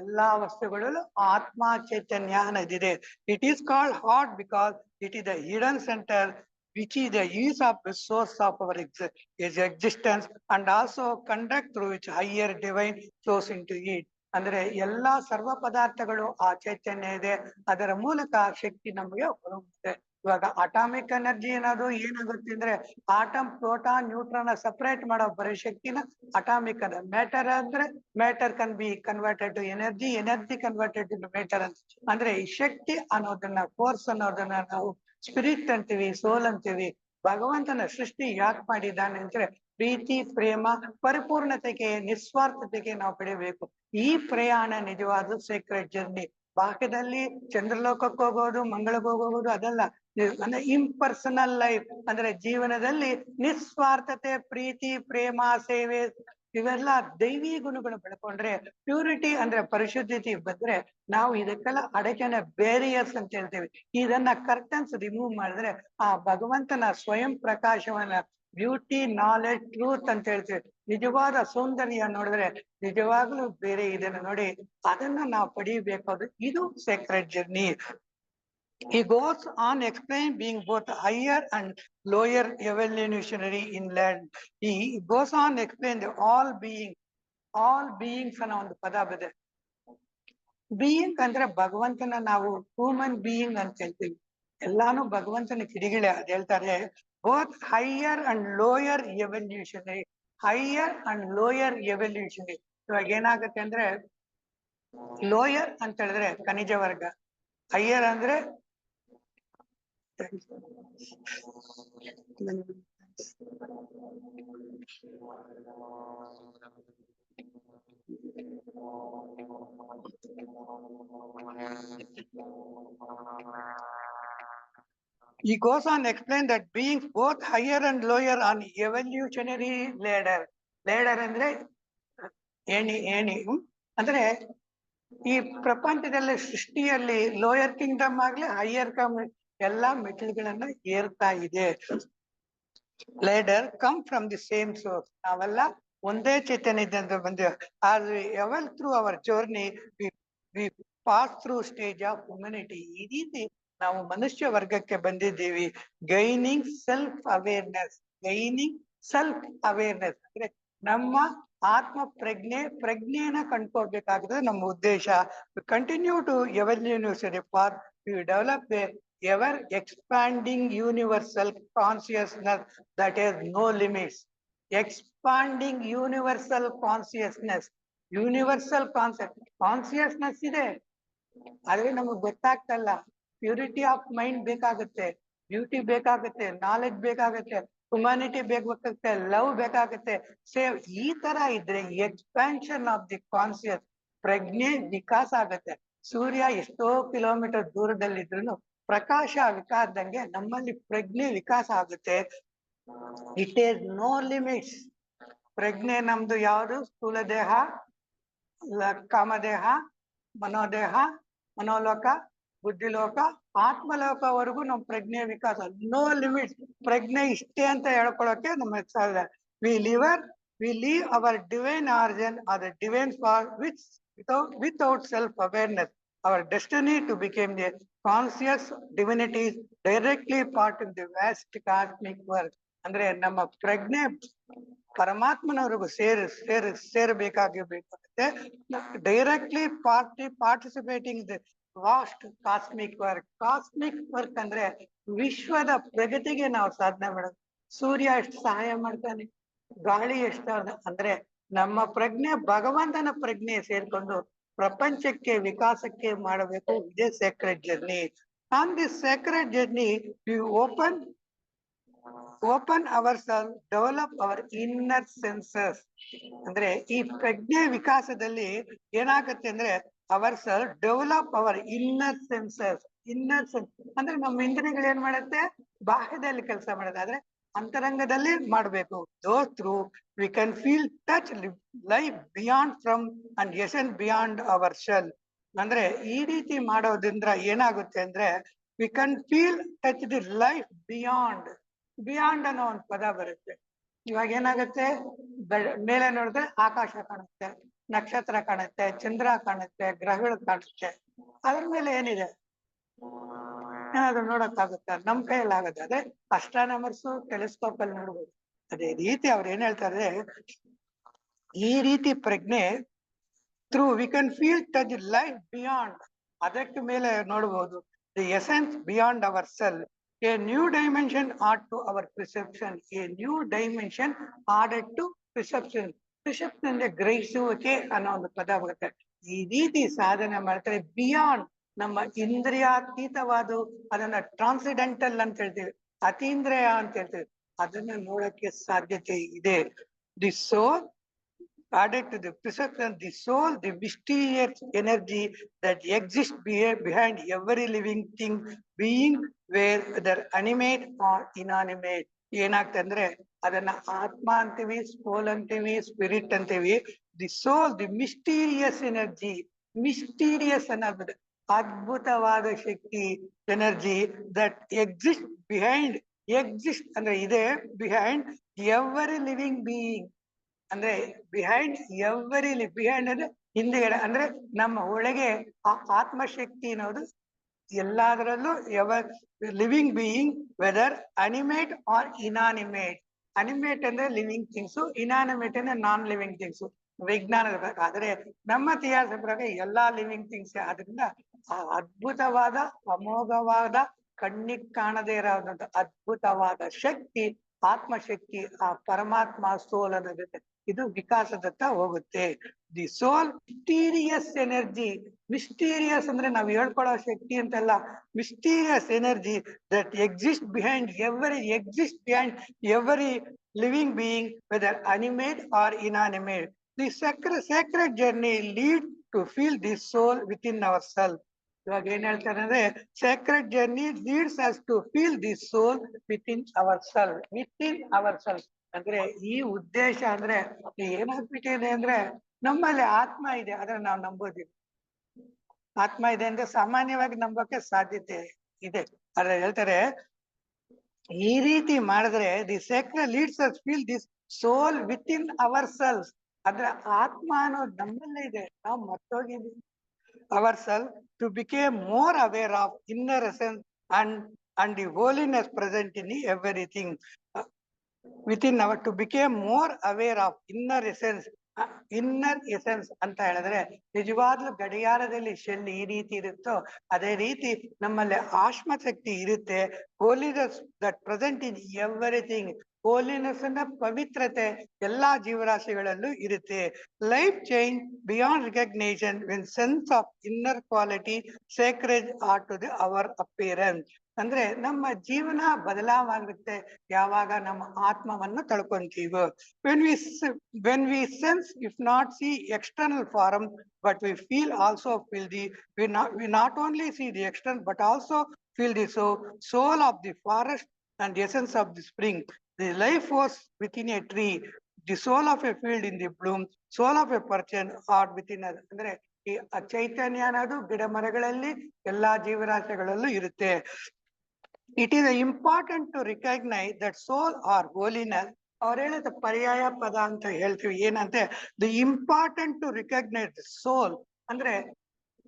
ಎಲ್ಲಾ ವಸ್ತುಗಳಲ್ಲೂ ಆತ್ಮ ಚೈತನ್ಯ ಅನ್ನೋದಿದೆ. It is called heart because it is the hidden centre which is the use of the source of our existence and also conduct through which higher divine flows into it. ಅಂದ್ರೆ ಎಲ್ಲಾ ಸರ್ವ ಪದಾರ್ಥಗಳು ಆ ಚೈತನ್ಯ ಇದೆ, ಅದರ ಮೂಲಕ ಶಕ್ತಿ ನಮಗೆ ಹೊರಗುತ್ತೆ. ಇವಾಗ ಅಟಾಮಿಕ್ ಎನರ್ಜಿ ಏನಾದ್ರು ಏನಾಗುತ್ತೆ ಅಂದ್ರೆ ಆಟಮ್, ಪ್ರೋಟಾನ್, ನ್ಯೂಟ್ರಾನ್ ಸಪರೇಟ್ ಮಾಡೋ ಬರೀ ಶಕ್ತಿನ ಅಟಾಮಿಕ್ ಅದ. ಮ್ಯಾಟರ್ ಅಂದ್ರೆ matter can be converted to energy, energy converted to matter ಅಂತ. ಅಂದ್ರೆ ಈ ಶಕ್ತಿ ಅನ್ನೋದನ್ನ, ಫೋರ್ಸ್ ಅನ್ನೋದನ್ನ ನಾವು ಸ್ಪಿರಿಟ್ ಅಂತೀವಿ, ಸೋಲ್ ಅಂತೀವಿ. ಭಗವಂತನ ಸೃಷ್ಟಿ ಯಾಕೆ ಮಾಡಿದ್ದಾನೆ ಅಂದ್ರೆ ಪ್ರೀತಿ, ಪ್ರೇಮ, ಪರಿಪೂರ್ಣತೆಗೆ, ನಿಸ್ವಾರ್ಥತೆಗೆ ನಾವು ಬೆಳಿಬೇಕು. ಈ ಪ್ರಯಾಣ ನಿಜವಾದ ಸೀಕ್ರೆಟ್ ಜರ್ನಿ. ಬಾಹ್ಯದಲ್ಲಿ ಚಂದ್ರಲೋಕಕ್ಕೆ ಹೋಗೋದು, ಮಂಗಳಕ್ಕೆ ಹೋಗೋದು ಅದಲ್ಲ. ಅಂದ್ರೆ ಇಂಪರ್ಸನಲ್ ಲೈಫ್ ಅಂದ್ರೆ ಜೀವನದಲ್ಲಿ ನಿಸ್ವಾರ್ಥತೆ, ಪ್ರೀತಿ, ಪ್ರೇಮ, ಸೇವೆ ಇವೆಲ್ಲ ದೈವಿ ಗುಣಗಳು ಬೆಳ್ಕೊಂಡ್ರೆ, ಪ್ಯೂರಿಟಿ ಅಂದ್ರೆ ಪರಿಶುದ್ಧತೆ ಬಂದ್ರೆ ನಾವು ಇದಕ್ಕೆಲ್ಲ ಅಡಚಣೆ, ಬೇರಿಯರ್ಸ್ ಅಂತ ಹೇಳ್ತೇವೆ. ಇದನ್ನ ಕರ್ಟನ್ಸ್ ರಿಮೂವ್ ಮಾಡಿದ್ರೆ ಆ ಭಗವಂತನ ಸ್ವಯಂ ಪ್ರಕಾಶವನ್ನ ಬ್ಯೂಟಿ, ನಾಲೆಡ್ಜ್, ಟ್ರೂತ್ ಅಂತ ಹೇಳ್ತೀವಿ. ನಿಜವಾದ ಸೌಂದರ್ಯ ನೋಡಿದ್ರೆ ನಿಜವಾಗ್ಲೂ ಬೇರೆ ಇದನ್ನ ನೋಡಿ, ಅದನ್ನ ನಾವು ಪಡಿಬೇಕಾದ್ರು. ಇದು secret journey. He goes on explain being both higher and lower evolutionary in land. He goes on explain the all beings ಅನ್ನೋ ಒಂದು ಪದ ಬದೆ. ಬೀಯಿಂಗ್ ಅಂದ್ರೆ ಭಗವಂತನ ನಾವು ಹ್ಯೂಮನ್ ಬೀಯಿಂಗ್ ಅಂತ ಹೇಳ್ತೀವಿ. ಎಲ್ಲಾನು ಭಗವಂತನ ಕಿಡಿಗಳೇ. ಅದ್ ಹೇಳ್ತಾರೆ both higher and lower evolutionary. Higher and lower evolutionary. ಇವಾಗ ಏನಾಗುತ್ತೆ ಅಂದ್ರೆ ಲೋಯರ್ ಅಂತ ಹೇಳಿದ್ರೆ ಖನಿಜ ವರ್ಗ, ಹೈಯರ್ ಅಂದ್ರೆ he goes on explain that beings both higher and lower on evolutionary ladder. ladder ಅಂದ್ರೆ ಏಣಿ ಅಂದ್ರೆ ಈ ಪ್ರಪಂಚದಲ್ಲಿ ಸೃಷ್ಟಿಯಲ್ಲಿ ಲೋಯರ್ ಕಿಂಗ್ಡಮ್ ಆಗ್ಲಿ ಹೈಯರ್ ಎಲ್ಲಾ ಮೆಟ್ಲುಗಳನ್ನ ಏರ್ತಾ ಇದೆ. Ladder come from the same source. ನಾವೆಲ್ಲ ಒಂದೇ ಚೈತನ್ಯದಿಂದ ಬಂದಿವೆ. As we evolve through our journey we pass through stage of humanity. ಈ ರೀತಿ ನಾವು ಮನುಷ್ಯ ವರ್ಗಕ್ಕೆ ಬಂದಿದ್ದೀವಿ. Gaining self awareness. Gaining self awareness ಅಂದ್ರೆ ನಮ್ಮ ಆತ್ಮ ಪ್ರಜ್ಞೆಯನ್ನ ಕಂಡ್ಕೋಬೇಕಾಗಿದೆ ನಮ್ಮ ಉದ್ದೇಶ. Continue to evolutionary path. We develop a ever expanding universal consciousness that is no limits. Expanding universal consciousness. Universal consciousness ಇದೆ, ಆದ್ರೆ ನಮಗ್ ಗೊತ್ತಾಗ್ತಲ್ಲ. ಪ್ಯೂರಿಟಿ ಆಫ್ ಮೈಂಡ್ ಬೇಕಾಗುತ್ತೆ, ಬ್ಯೂಟಿ ಬೇಕಾಗುತ್ತೆ, ನಾಲೆಡ್ಜ್ ಬೇಕಾಗುತ್ತೆ, ಹ್ಯುಮ್ಯಾನಿಟಿ ಬೇಕಾಗುತ್ತೆ, ಲವ್ ಬೇಕಾಗುತ್ತೆ, ಸೇವ್. ಈ ತರ ಇದ್ರೆ ಎಕ್ಸ್ಪ್ಯಾನ್ಷನ್ ಆಫ್ ದಿ ಕಾನ್ಸಿಯಸ್, ಪ್ರಜ್ಞೆ ವಿಕಾಸ ಆಗುತ್ತೆ. ಸೂರ್ಯ ಎಷ್ಟೋ ಕಿಲೋಮೀಟರ್ ದೂರದಲ್ಲಿದ್ರು ಪ್ರಕಾಶ ವಿಕಾಸದಂಗೆ ನಮ್ಮಲ್ಲಿ ಪ್ರಜ್ಞೆ ವಿಕಾಸ ಆಗುತ್ತೆ. It is no limits. ಪ್ರಜ್ಞೆ ನಮ್ದು ಯಾವುದು? ಸ್ಥೂಲ ದೇಹ, ಕಾಮದೇಹ, ಮನೋದೇಹ, ಮನೋಲೋಕ, ಬುದ್ಧಿಲೋಕ, ಆತ್ಮಲೋಕವರೆಗೂ ನಮ್ ಪ್ರಜ್ಞೆ ವಿಕಾಸ. No limits. ಪ್ರಜ್ಞೆ ಇಷ್ಟೇ ಅಂತ ಹೇಳ್ಕೊಳಕ್ಕೆ ನಮ್ಮ ಸಾಧ್ಯ. We leave our divine organ or the divine far without self awareness. Our destiny to became the conscious divinities directly part in the vast cosmic work. ಅಂದ್ರೆ ನಮ್ಮ ಪ್ರಜ್ಞೆ ಪರಮಾತ್ಮನವರೆಗೂ ಸೇರಬೇಕಾಗಿರ್ಬೇಕಾಗುತ್ತೆ. Directly participating the vast cosmic work. Cosmic work ಅಂದ್ರೆ ವಿಶ್ವದ ಪ್ರಗತಿಗೆ ನಾವು ಸಾಧನೆ ಮಾಡೋದು. ಸೂರ್ಯ ಎಷ್ಟು ಸಹಾಯ ಮಾಡ್ತಾನೆ, ಗಾಳಿ ಎಷ್ಟು ಅಂದ್ರೆ ನಮ್ಮ ಪ್ರಜ್ಞೆ ಭಗವಂತನ ಪ್ರಜ್ಞೆ ಸೇರ್ಕೊಂಡು ಪ್ರಪಂಚಕ್ಕೆ ವಿಕಾಸಕ್ಕೆ ಮಾಡಬೇಕು. ಇದೇ secret journey. On this secret journey we open our self, develop our inner senses. ಅಂದ್ರೆ ಈ ಪ್ರಜ್ಞೆ ವಿಕಾಸದಲ್ಲಿ ಏನಾಗುತ್ತೆ ಅಂದ್ರೆ our self develop our inner senses. Inner sense ಅಂದ್ರೆ ನಮ್ಮ ಇಂದ್ರಿಯಗಳು ಏನ್ ಮಾಡುತ್ತೆ? ಬಾಹ್ಯದಲ್ಲಿ ಕೆಲಸ ಮಾಡೋದು, ಆದ್ರೆ ಅಂತರಂಗದಲ್ಲಿ ಮಾಡ್ಬೇಕು. Those through we can feel touch life beyond from and essence beyond our shell. ಅಂದ್ರೆ ಈ ರೀತಿ ಮಾಡೋದ್ರಿಂದ ಏನಾಗುತ್ತೆ ಅಂದ್ರೆ we can feel touch the life beyond. Beyond ಅನ್ನೋ ಒಂದು ಪದ ಬರುತ್ತೆ. ಇವಾಗ ಏನಾಗುತ್ತೆ? ಮೇಲೆ ನೋಡಿದ್ರೆ ಆಕಾಶ ಕಾಣುತ್ತೆ, ನಕ್ಷತ್ರ ಕಾಣುತ್ತೆ, ಚಂದ್ರ ಕಾಣುತ್ತೆ, ಗ್ರಹಗಳು ಕಾಣುತ್ತೆ. ಅದ್ರ ಮೇಲೆ ಏನಿದೆ? ಏನಾದ್ರು ನೋಡಕ್ಕಾಗುತ್ತೆ? ನಮ್ ಕೈಯಲ್ಲಿ ಆಗುತ್ತೆ. ಅದೇ ಅಸ್ಟ್ರಾನಮರ್ಸು ಟೆಲಿಸ್ಕೋಪ್ ಅಲ್ಲಿ ನೋಡ್ಬೋದು. ಅದೇ ರೀತಿ ಅವ್ರು ಏನ್ ಹೇಳ್ತಾರೆ, ಈ ರೀತಿ ಪ್ರಜ್ಞೆ through we can feel touch life beyond. ಅದಕ್ಕೆ ಮೇಲೆ ನೋಡ್ಬೋದು the essence beyond our cell. A new dimension add to our perception. A new dimension added to perception. Perception ಅಂದ್ರೆ ಗ್ರಹಿಸುವಿಕೆ ಅನ್ನೋ ಒಂದು ಪದ ಬರುತ್ತೆ. ಈ ರೀತಿ ಸಾಧನೆ ಮಾಡ್ತಾರೆ. ಬಿಯಾಂಡ್ ನಮ್ಮ ಇಂದ್ರಿಯಾತೀತವಾದ, ಅದನ್ನ ಟ್ರಾನ್ಸಿಡೆಂಟಲ್ ಅಂತ ಹೇಳ್ತೀವಿ, ಅತೀಂದ್ರಿಯ ಅಂತ ಹೇಳ್ತೀವಿ. ಅದನ್ನ ನೋಡಕ್ಕೆ ಸಾಧ್ಯತೆ ಇದೆ. The soul added to the perception, the soul, the mysterious energy that exists behind every living thing, being whether animate or inanimate. ಏನಾಗ್ತದೆ ಅಂದ್ರೆ ಅದನ್ನ ಆತ್ಮ ಅಂತೀವಿ, ಸೋಲ್ ಅಂತೀವಿ, ಸ್ಪಿರಿಟ್ ಅಂತೀವಿ. The soul, the mysterious energy. Mysterious ಅನ್ನೋದು ಅದ್ಭುತವಾದ ಶಕ್ತಿ, energy that exist behind exist ಅಂದ್ರೆ ಇದೆ ಬಿಹೈಂಡ್ ಎವರಿ ಲಿವಿಂಗ್ ಬೀಯಿಂಗ್. ಅಂದ್ರೆ ಬಿಹೈಂಡ್ ಎವರಿ ಬಿಹೈಂಡ್ ಅಂದ್ರೆ ಹಿಂದೆಗಡೆ, ಅಂದ್ರೆ ನಮ್ಮ ಒಳಗೆ ಆ ಆತ್ಮಶಕ್ತಿ ಅನ್ನೋದು ಎಲ್ಲದರಲ್ಲೂ living being, whether animate or inanimate. Animate ಅಂದ್ರೆ ಲಿವಿಂಗ್ ಥಿಂಗ್ಸ್, ಇನಾನಿಮೇಟ್ ಅಂದ್ರೆ ನಾನ್ ಲಿವಿಂಗ್ ಥಿಂಗ್ಸ್. ವಿಜ್ಞಾನದ ಪ್ರಕಾರ, ಆದ್ರೆ ನಮ್ಮ ಇತಿಹಾಸದ ಪ್ರಕಾರ ಎಲ್ಲಾ ಲಿವಿಂಗ್ ಥಿಂಗ್ಸ್. ಆದ್ರಿಂದ ಆ ಅದ್ಭುತವಾದ ಅಮೋಘವಾದ ಕಣ್ಣಿಗೆ ಕಾಣದೇ ಇರೋದಂತ ಅದ್ಭುತವಾದ ಶಕ್ತಿ, ಆತ್ಮಶಕ್ತಿ, ಆ ಪರಮಾತ್ಮ ಸೋಲ್ ಅನ್ನೋದಕ್ಕೆ ಇದು ವಿಕಾಸದತ್ತ ಹೋಗುತ್ತೆ. The soul mysterious energy. Mysterious ಅಂದ್ರೆ ನಾವು ಹೇಳ್ಕೊಳ್ಳೋ ಶಕ್ತಿ ಅಂತಲ್ಲ, mysterious energy that exist behind every living being, whether animate or inanimate. The sacred journey lead to feel the soul within ourselves. ಇವಾಗ ಏನ್ ಹೇಳ್ತಾರೆ ಅಂದ್ರೆ, sacred journey leads us to feel the soul within ourselves. ಅಂದ್ರೆ ಈ ಉದ್ದೇಶ ಅಂದ್ರೆ ಏನಾಗ್ಬಿಟ್ಟಿದೆ ಅಂದ್ರೆ, ನಮ್ಮಲ್ಲಿ ಆತ್ಮ ಇದೆ, ಆದ್ರೆ ನಾವು ನಂಬೋದಿಲ್ಲ. ಆತ್ಮ ಇದೆ ಅಂದ್ರೆ ಸಾಮಾನ್ಯವಾಗಿ ನಂಬೋಕೆ ಸಾಧ್ಯತೆ ಇದೆ, ಆದ್ರೆ ಹೇಳ್ತಾರೆ ಈ ರೀತಿ ಮಾಡಿದ್ರೆ the sacred leads us feel this soul within ourselves. ಅಂದ್ರೆ ಆತ್ಮ ಅನ್ನೋದು ನಮ್ಮಲ್ಲೇ ಇದೆ, ನಾವು ಮರ್ತೋಗಿದ್ದೀವಿ. ourselves to become more aware of inner essence and the holiness present in everything within our, to become more aware of inner essence ಅಂತ ಹೇಳಿದ್ರೆ, ನಿಜವಾಗ್ಲೂ ಗಡಿಯಾರದಲ್ಲಿ shell ಈ ರೀತಿ ಇರುತ್ತೋ ಅದೇ ರೀತಿ ನಮ್ಮಲ್ಲಿ ಆತ್ಮಶಕ್ತಿ ಇರುತ್ತೆ. Holiness that present in everything. Holiness ಅನ್ನ ಪವಿತ್ರತೆ ಎಲ್ಲಾ ಜೀವರಾಶಿಗಳಲ್ಲೂ ಇರುತ್ತೆ. Life change beyond recognition when sense of inner quality sacred are to the our appearance. ಅಂದ್ರೆ ನಮ್ಮ ಜೀವನ ಬದಲಾವಾಗುತ್ತೆ ಯಾವಾಗ ನಮ್ಮ ಆತ್ಮವನ್ನು ತಳ್ಕೊಂತೀವೋ. when we sense, if not see external form, but we feel we not only see the external but also feel the soul of the forest and the essence of the spring, the life force within a tree, the soul of a field in the bloom, soul of a person or within us. ಅಂದ್ರೆ ಈ ಚೈತನ್ಯ ಅನ್ನೋದು ಗಿಡ ಮರಗಳಲ್ಲಿ ಎಲ್ಲಾ ಜೀವರಾಶಿಗಳಲ್ಲೂ ಇರುತ್ತೆ. It is important to recognize that soul or holiness, ಅವ್ರು ಹೇಳಿದ ಪರ್ಯಾಯ ಪದ ಅಂತ ಹೇಳ್ತೀವಿ ಏನಂತೆ, ದಿ ಇಂಪಾರ್ಟೆಂಟ್ ಟು ರಿಕಗ್ನೈಸ್ ಸೋಲ್. ಅಂದ್ರೆ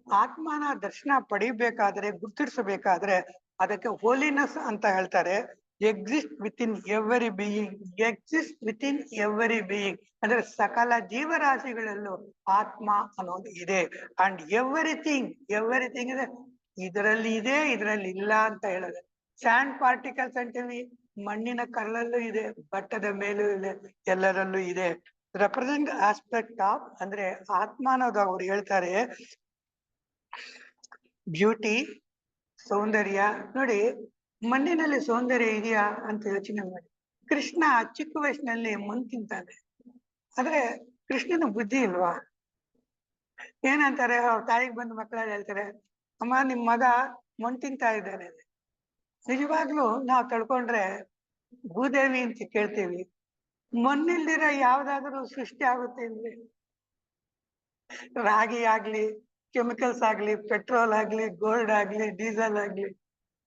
ಆತ್ಮನ ದರ್ಶನ ಪಡಿಬೇಕಾದ್ರೆ, ಗುರುತಿಸಬೇಕಾದ್ರೆ ಅದಕ್ಕೆ ಹೋಲಿನೆಸ್ ಅಂತ ಹೇಳ್ತಾರೆ. Exist with in every being ಅಂದ್ರೆ ಸಕಲ ಜೀವರಾಶಿಗಳಲ್ಲೂ ಆತ್ಮ ಅನ್ನೋದು ಇದೆ. ಅಂಡ್ ಎವ್ರಿಥಿಂಗ್ ಅಂದ್ರೆ ಇದರಲ್ಲಿ ಇದೆ, ಇದರಲ್ಲಿ ಇಲ್ಲ ಅಂತ ಹೇಳೋದು. ಸ್ಯಾಂಡ್ ಪಾರ್ಟಿಕಲ್ಸ್ ಅಂತೀವಿ, ಮಣ್ಣಿನ ಕಲ್ಲಲ್ಲೂ ಇದೆ, ಬಟ್ಟದ ಮೇಲೂ ಇದೆ, ಎಲ್ಲರಲ್ಲೂ ಇದೆ. ರೆಪ್ರೆಸೆಂಟ್ ಆಸ್ಪೆಕ್ಟ್ ಆಫ್ ಅಂದ್ರೆ ಆತ್ಮ ಅನ್ನೋದು ಅವ್ರು ಹೇಳ್ತಾರೆ ಬ್ಯೂಟಿ, ಸೌಂದರ್ಯ. ನೋಡಿ, ಮಣ್ಣಿನಲ್ಲಿ ಸೌಂದರ್ಯ ಇದೆಯಾ ಅಂತ ಯೋಚನೆ ಮಾಡಿ. ಕೃಷ್ಣ ಚಿಕ್ಕ ವಯಸ್ಸಿನಲ್ಲಿ ಮಣ್ಣು ತಿಂತಾನೆ, ಆದ್ರೆ ಕೃಷ್ಣನ ಬುದ್ಧಿ ಇಲ್ವಾ? ಏನಂತಾರೆ ಅವ್ರ ತಾಯಿಗೆ ಬಂದು ಮಕ್ಕಳಲ್ಲಿ ಹೇಳ್ತಾರೆ, ಅಮ್ಮ ನಿಮ್ ಮಗ ಮಣ್ಣು ತಿಂತಾ ಇದ್ದಾನೆ. ನಿಜವಾಗ್ಲೂ ನಾವು ತಳ್ಕೊಂಡ್ರೆ ಭೂದೇವಿ ಅಂತ ಕೇಳ್ತೀವಿ. ಮಣ್ಣಿಲ್ದಿರ ಯಾವ್ದಾದ್ರು ಸೃಷ್ಟಿ ಆಗುತ್ತೆ ಅಂದ್ರೆ, ರಾಗಿ ಆಗ್ಲಿ, ಕೆಮಿಕಲ್ಸ್ ಆಗ್ಲಿ, ಪೆಟ್ರೋಲ್ ಆಗ್ಲಿ, ಗೋಲ್ಡ್ ಆಗ್ಲಿ, ಡೀಸೆಲ್ ಆಗ್ಲಿ,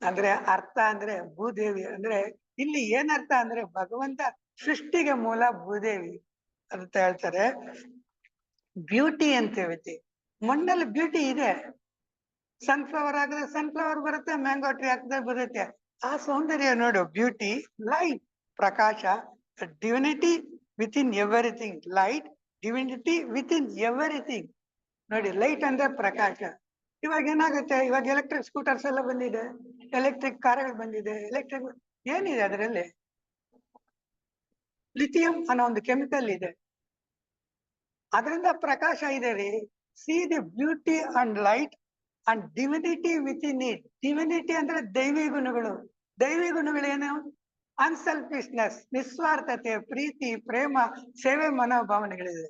ಅಂದ್ರೆ ಅರ್ಥ ಅಂದ್ರೆ ಭೂದೇವಿ. ಅಂದ್ರೆ ಇಲ್ಲಿ ಏನರ್ಥ ಅಂದ್ರೆ ಭಗವಂತ ಸೃಷ್ಟಿಗೆ ಮೂಲ ಭೂದೇವಿ ಅಂತ ಹೇಳ್ತಾರೆ. ಬ್ಯೂಟಿ ಅಂತ ಹೇಳ್ತಿ, ಮಣ್ಣಲ್ಲಿ ಬ್ಯೂಟಿ ಇದೆ. ಸನ್ಫ್ಲವರ್ ಆಗಿದ್ರೆ ಸನ್ಫ್ಲವರ್ ಬರುತ್ತೆ, ಮ್ಯಾಂಗೋ ಟ್ರೀ ಹಾಕಿದ್ರೆ ಬರುತ್ತೆ. ಆ ಸೌಂದರ್ಯ ನೋಡು, ಬ್ಯೂಟಿ, ಲೈಟ್, ಪ್ರಕಾಶ, divinity with in everything. Light, divinity with in everything. ನೋಡಿ, ಲೈಟ್ ಅಂದ್ರೆ ಪ್ರಕಾಶ. ಇವಾಗ ಏನಾಗುತ್ತೆ, ಇವಾಗ ಎಲೆಕ್ಟ್ರಿಕ್ ಸ್ಕೂಟರ್ಸ್ ಎಲ್ಲ ಬಂದಿದೆ, ಎಲೆಕ್ಟ್ರಿಕ್ ಕಾರ್ಗಳು ಬಂದಿದೆ. ಎಲೆಕ್ಟ್ರಿಕ್ ಏನಿದೆ ಅದರಲ್ಲಿ? ಲಿಥಿಯಂ ಅನ್ನೋ ಒಂದು ಕೆಮಿಕಲ್ ಇದೆ, ಅದರಿಂದ ಪ್ರಕಾಶ ಇದೆ ರೀ. See the beauty and light and divinity with in it. Divinity ಅಂದ್ರೆ ದೈವಿ ಗುಣಗಳು. ದೈವಿ ಗುಣಗಳೇನು? ಅನ್ಸೆಲ್ಫಿಶ್ನೆಸ್, ನಿಸ್ವಾರ್ಥತೆ, ಪ್ರೀತಿ, ಪ್ರೇಮ, ಸೇವೆ ಮನೋಭಾವನೆಗಳಿದೆ.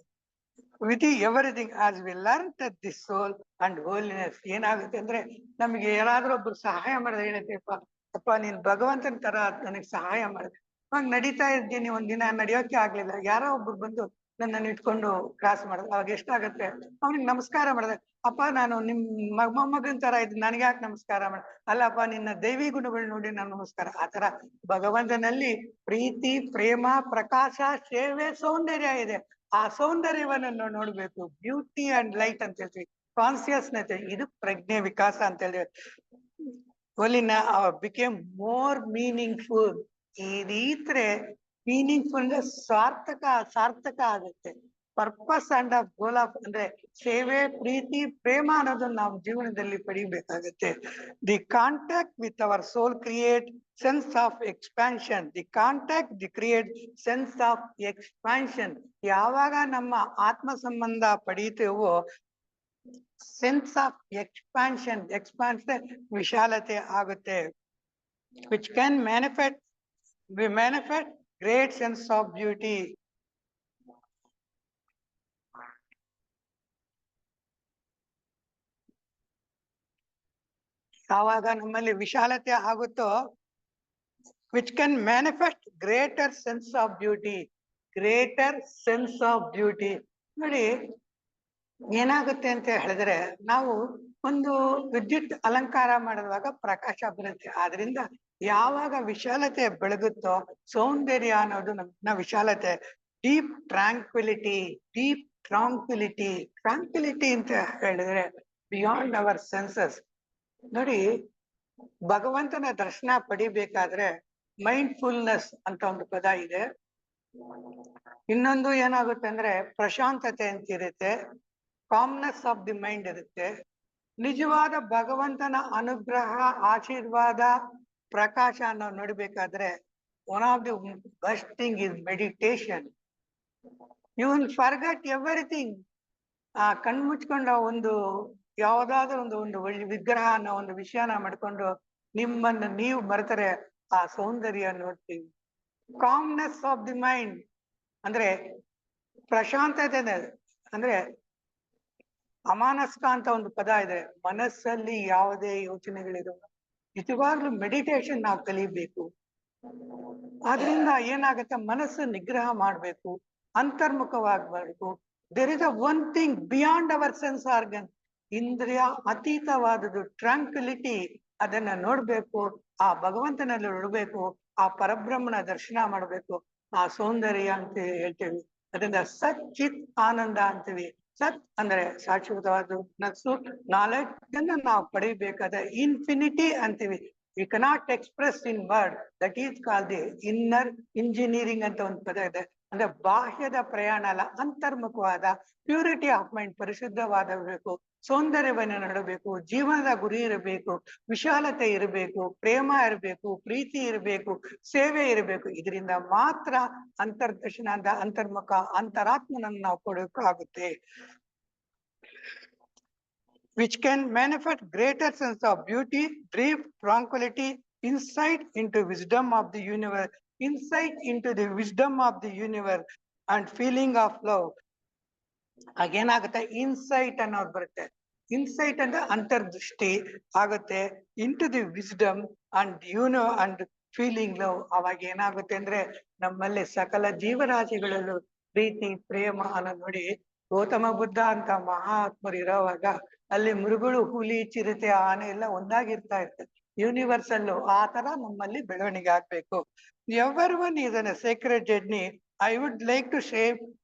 With everything as we learn that the soul and holiness. ಏನಾಗುತ್ತೆ ಅಂದ್ರೆ, ನಮ್ಗೆ ಯಾರಾದ್ರೂ ಒಬ್ರು ಸಹಾಯ ಮಾಡಿದ್ರೆ ಹೇಳುತ್ತೆಪ್ಪ, ಅಪ್ಪ ನೀನ್ ಭಗವಂತನ ತರ ನನಗೆ ಸಹಾಯ ಮಾಡಿದೆ. ಇವಾಗ ನಡೀತಾ ಇದ್ದೀನಿ, ಒಂದಿನ ನಡೆಯೋಕೆ ಆಗ್ಲಿಲ್ಲ, ಯಾರೋ ಒಬ್ರು ಬಂದು ನನ್ನನ್ನು ಇಟ್ಕೊಂಡು ಕ್ರಾಸ್ ಮಾಡಿದ್ರೆ ಅವಾಗ ಎಷ್ಟಾಗತ್ತೆ, ಅವ್ನಿಗೆ ನಮಸ್ಕಾರ ಮಾಡಿದೆ, ಅಪ್ಪ ನಾನು ನಿಮ್ ಮೊಮ್ಮಗನ್ ತರ ಇದ್ ನನಗೆ ಯಾಕೆ ನಮಸ್ಕಾರ ಮಾಡ, ಅಲ್ಲಪ್ಪ ನಿನ್ನ ದೈವಿ ಗುಣಗಳು ನೋಡಿ ನಾನು ನಮಸ್ಕಾರ. ಆತರ ಭಗವಂತನಲ್ಲಿ ಪ್ರೀತಿ, ಪ್ರೇಮ, ಪ್ರಕಾಶ, ಸೇವೆ, ಸೌಂದರ್ಯ ಇದೆ. ಆ ಸೌಂದರ್ಯವನ್ನ ನೋಡ್ಬೇಕು. ಬ್ಯೂಟಿ ಅಂಡ್ ಲೈಟ್ ಅಂತ ಹೇಳ್ತೀವಿ, ಕಾನ್ಸಿಯಸ್ನೆಸ್, ಇದು ಪ್ರಜ್ಞೆ ವಿಕಾಸ ಅಂತ ಹೇಳಿ. ಒಲಿನ ಬಿಕೇಮ್ ಮೋರ್ ಮೀನಿಂಗ್ಫುಲ್. ಈ ರೀತಿ ಮೀನಿಂಗ್ಫುಲ್ ಅಂದ್ರೆ ಸಾರ್ಥಕ ಆಗುತ್ತೆ. ಪರ್ಪಸ್ ಅಂಡ್ ಗೋಲ್ ಆಫ್ ಅಂದ್ರೆ ಸೇವೆ, ಪ್ರೀತಿ, ಪ್ರೇಮ ಅನ್ನೋದನ್ನ ನಾವು ಜೀವನದಲ್ಲಿ ಪಡಿಬೇಕಾಗತ್ತೆ. The contact with our soul create sense of expansion. The contact the create sense of expansion. ಯಾವಾಗ ನಮ್ಮ ಆತ್ಮ ಸಂಬಂಧ ಪಡೀತೇವೋ ಸೆನ್ಸ್ ಆಫ್ ಎಕ್ಸ್ಪಾನ್ಷನ್ ವಿಶಾಲತೆ ಆಗುತ್ತೆ. Which can manifest great sense of beauty. ಯಾವಾಗ ನಮ್ಮಲ್ಲಿ ವಿಶಾಲತೆ ಆಗುತ್ತೋ which can manifest greater sense of beauty. ನೋಡಿ ಏನಾಗುತ್ತೆ ಅಂತ ಹೇಳಿದ್ರೆ, ನಾವು ಒಂದು ವಿದ್ಯುತ್ ಅಲಂಕಾರ ಮಾಡುವಾಗ ಪ್ರಕಾಶ ಬರುತ್ತೆ. ಆದ್ರಿಂದ ಯಾವಾಗ ವಿಶಾಲತೆ ಬೆಳಗುತ್ತೋ ಸೌಂದರ್ಯ ಅನ್ನೋದು ನಮ್ಮ ವಿಶಾಲತೆ. ಡೀಪ್ ಟ್ರಾಂಕ್ವಿಲಿಟಿ ಅಂತ ಹೇಳಿದ್ರೆ ಬಿಯಾಂಡ್ ಅವರ್ ಸೆನ್ಸಸ್. ನೋಡಿ, ಭಗವಂತನ ದರ್ಶನ ಪಡಿಬೇಕಾದ್ರೆ ಮೈಂಡ್ಫುಲ್ನೆಸ್ ಅಂತ ಒಂದು ಪದ ಇದೆ. ಇನ್ನೊಂದು ಏನಾಗುತ್ತೆ ಅಂದ್ರೆ ಪ್ರಶಾಂತತೆ ಅಂತ ಇರುತ್ತೆ, ಕಾಮ್ನೆಸ್ ಆಫ್ ದಿ ಮೈಂಡ್ ಇರುತ್ತೆ. ನಿಜವಾದ ಭಗವಂತನ ಅನುಗ್ರಹ, ಆಶೀರ್ವಾದ, ಪ್ರಕಾಶ ನಾವು ನೋಡ್ಬೇಕಾದ್ರೆ one of the best thing is meditation. You will forget everything. ಆ ಕಣ್ಮುಚ್ಕೊಂಡ ಒಂದು ಯಾವ್ದಾದ್ರು ಒಂದು ಒಳ್ಳೆ ವಿಗ್ರಹ ಅನ್ನೋ ಒಂದು ವಿಷಯನ ಮಾಡ್ಕೊಂಡು ನಿಮ್ಮನ್ನು ನೀವು ಮರೆತರೆ ಆ ಸೌಂದರ್ಯ ನೋಡ್ತೀವಿ. ಕಾಮ್ನೆಸ್ ಆಫ್ ದಿ ಮೈಂಡ್ ಅಂದ್ರೆ ಪ್ರಶಾಂತತೆ. ಅಂದ್ರೆ ಅಮಾನಸ್ಕ ಅಂತ ಒಂದು ಪದ ಇದೆ, ಮನಸ್ಸಲ್ಲಿ ಯಾವುದೇ ಯೋಚನೆಗಳಿರೋ. ನಿಜವಾಗ್ಲೂ ಮೆಡಿಟೇಷನ್ ನಾವು ಕಲಿಬೇಕು. ಆದ್ರಿಂದ ಏನಾಗುತ್ತೆ, ಮನಸ್ಸು ನಿಗ್ರಹ ಮಾಡ್ಬೇಕು, ಅಂತರ್ಮುಖವಾಗಬೇಕು. There is a one thing beyond our sense organ, ಇಂದ್ರಿಯ ಅತೀತವಾದದ್ದು ಟ್ರಾಂಕ್ವಿಲಿಟಿ. ಅದನ್ನ ನೋಡ್ಬೇಕು, ಆ ಭಗವಂತನಲ್ಲಿ ನೋಡ್ಬೇಕು, ಆ ಪರಬ್ರಹ್ಮನ ದರ್ಶನ ಮಾಡ್ಬೇಕು. ಆ ಸೌಂದರ್ಯ ಅಂತ ಹೇಳ್ತೀವಿ. ಅದರಿಂದ ಸಚ್ಚಿತ್ ಆನಂದ ಅಂತೀವಿ. ಸತ್ ಅಂದ್ರೆ ಶಾಶ್ವತವಾದ ನಕ್ಸು, ನಾಲೆಡ್ಜ್ ಅನ್ನ ನಾವು ಪಡಿಬೇಕಾದ ಇನ್ಫಿನಿಟಿ ಅಂತೀವಿ. We cannot express in word, that is call the inner engineering ಅಂತ ಒಂದು ಪದ ಇದೆ. ಅಂದ್ರೆ ಬಾಹ್ಯದ ಪ್ರಯಾಣ ಅಲ್ಲ, ಅಂತರ್ಮುಖವಾದ ಪ್ಯೂರಿಟಿ ಆಫ್ ಮೈಂಡ್, ಪರಿಶುದ್ಧವಾದಬೇಕು, ಸೌಂದರ್ಯವನ್ನು ನೋಡಬೇಕು, ಜೀವನದ ಗುರಿ ಇರಬೇಕು, ವಿಶಾಲತೆ ಇರಬೇಕು, ಪ್ರೇಮ ಇರಬೇಕು, ಪ್ರೀತಿ ಇರಬೇಕು, ಸೇವೆ ಇರಬೇಕು. ಇದರಿಂದ ಮಾತ್ರ ಅಂತರ್ದರ್ಶನ ಅಂತ ಅಂತರ್ಮುಖ ಅಂತರಾತ್ಮನನ್ನು ನಾವು ಕೊಡೋಕ್ಕಾಗುತ್ತೆ. Which can manifest greater sense of beauty, deep tranquility, insight into wisdom of the universe, and feeling of love. ಆಗೇನಾಗುತ್ತೆ, ಇನ್ಸೈಟ್ ಅನ್ನೋದು ಬರುತ್ತೆ. ಇನ್ಸೈಟ್ ಅಂದ್ರೆ ಅಂತರ್ದೃಷ್ಟಿ ಆಗುತ್ತೆ. Into the wisdom and feeling love. ಅವಾಗ ಏನಾಗುತ್ತೆ ಅಂದ್ರೆ ನಮ್ಮಲ್ಲಿ ಸಕಲ ಜೀವರಾಶಿಗಳಲ್ಲೂ ಪ್ರೀತಿ, ಪ್ರೇಮ ಅನ್ನೋದು. ನೋಡಿ, ಗೌತಮ ಬುದ್ಧ ಅಂತ ಮಹಾತ್ಮರು ಇರೋವಾಗ ಅಲ್ಲಿ ಮೃಗಗಳು, ಹುಲಿ, ಚಿರತೆ, ಆನೆ ಎಲ್ಲ ಒಂದಾಗಿರ್ತಾ ಇರ್ತದೆ. ಯೂನಿವರ್ಸಲ್ಲು ಆ ತರ ನಮ್ಮಲ್ಲಿ ಬೆಳವಣಿಗೆ ಆಗ್ಬೇಕು. Ever one is an Sacred journey. I would like to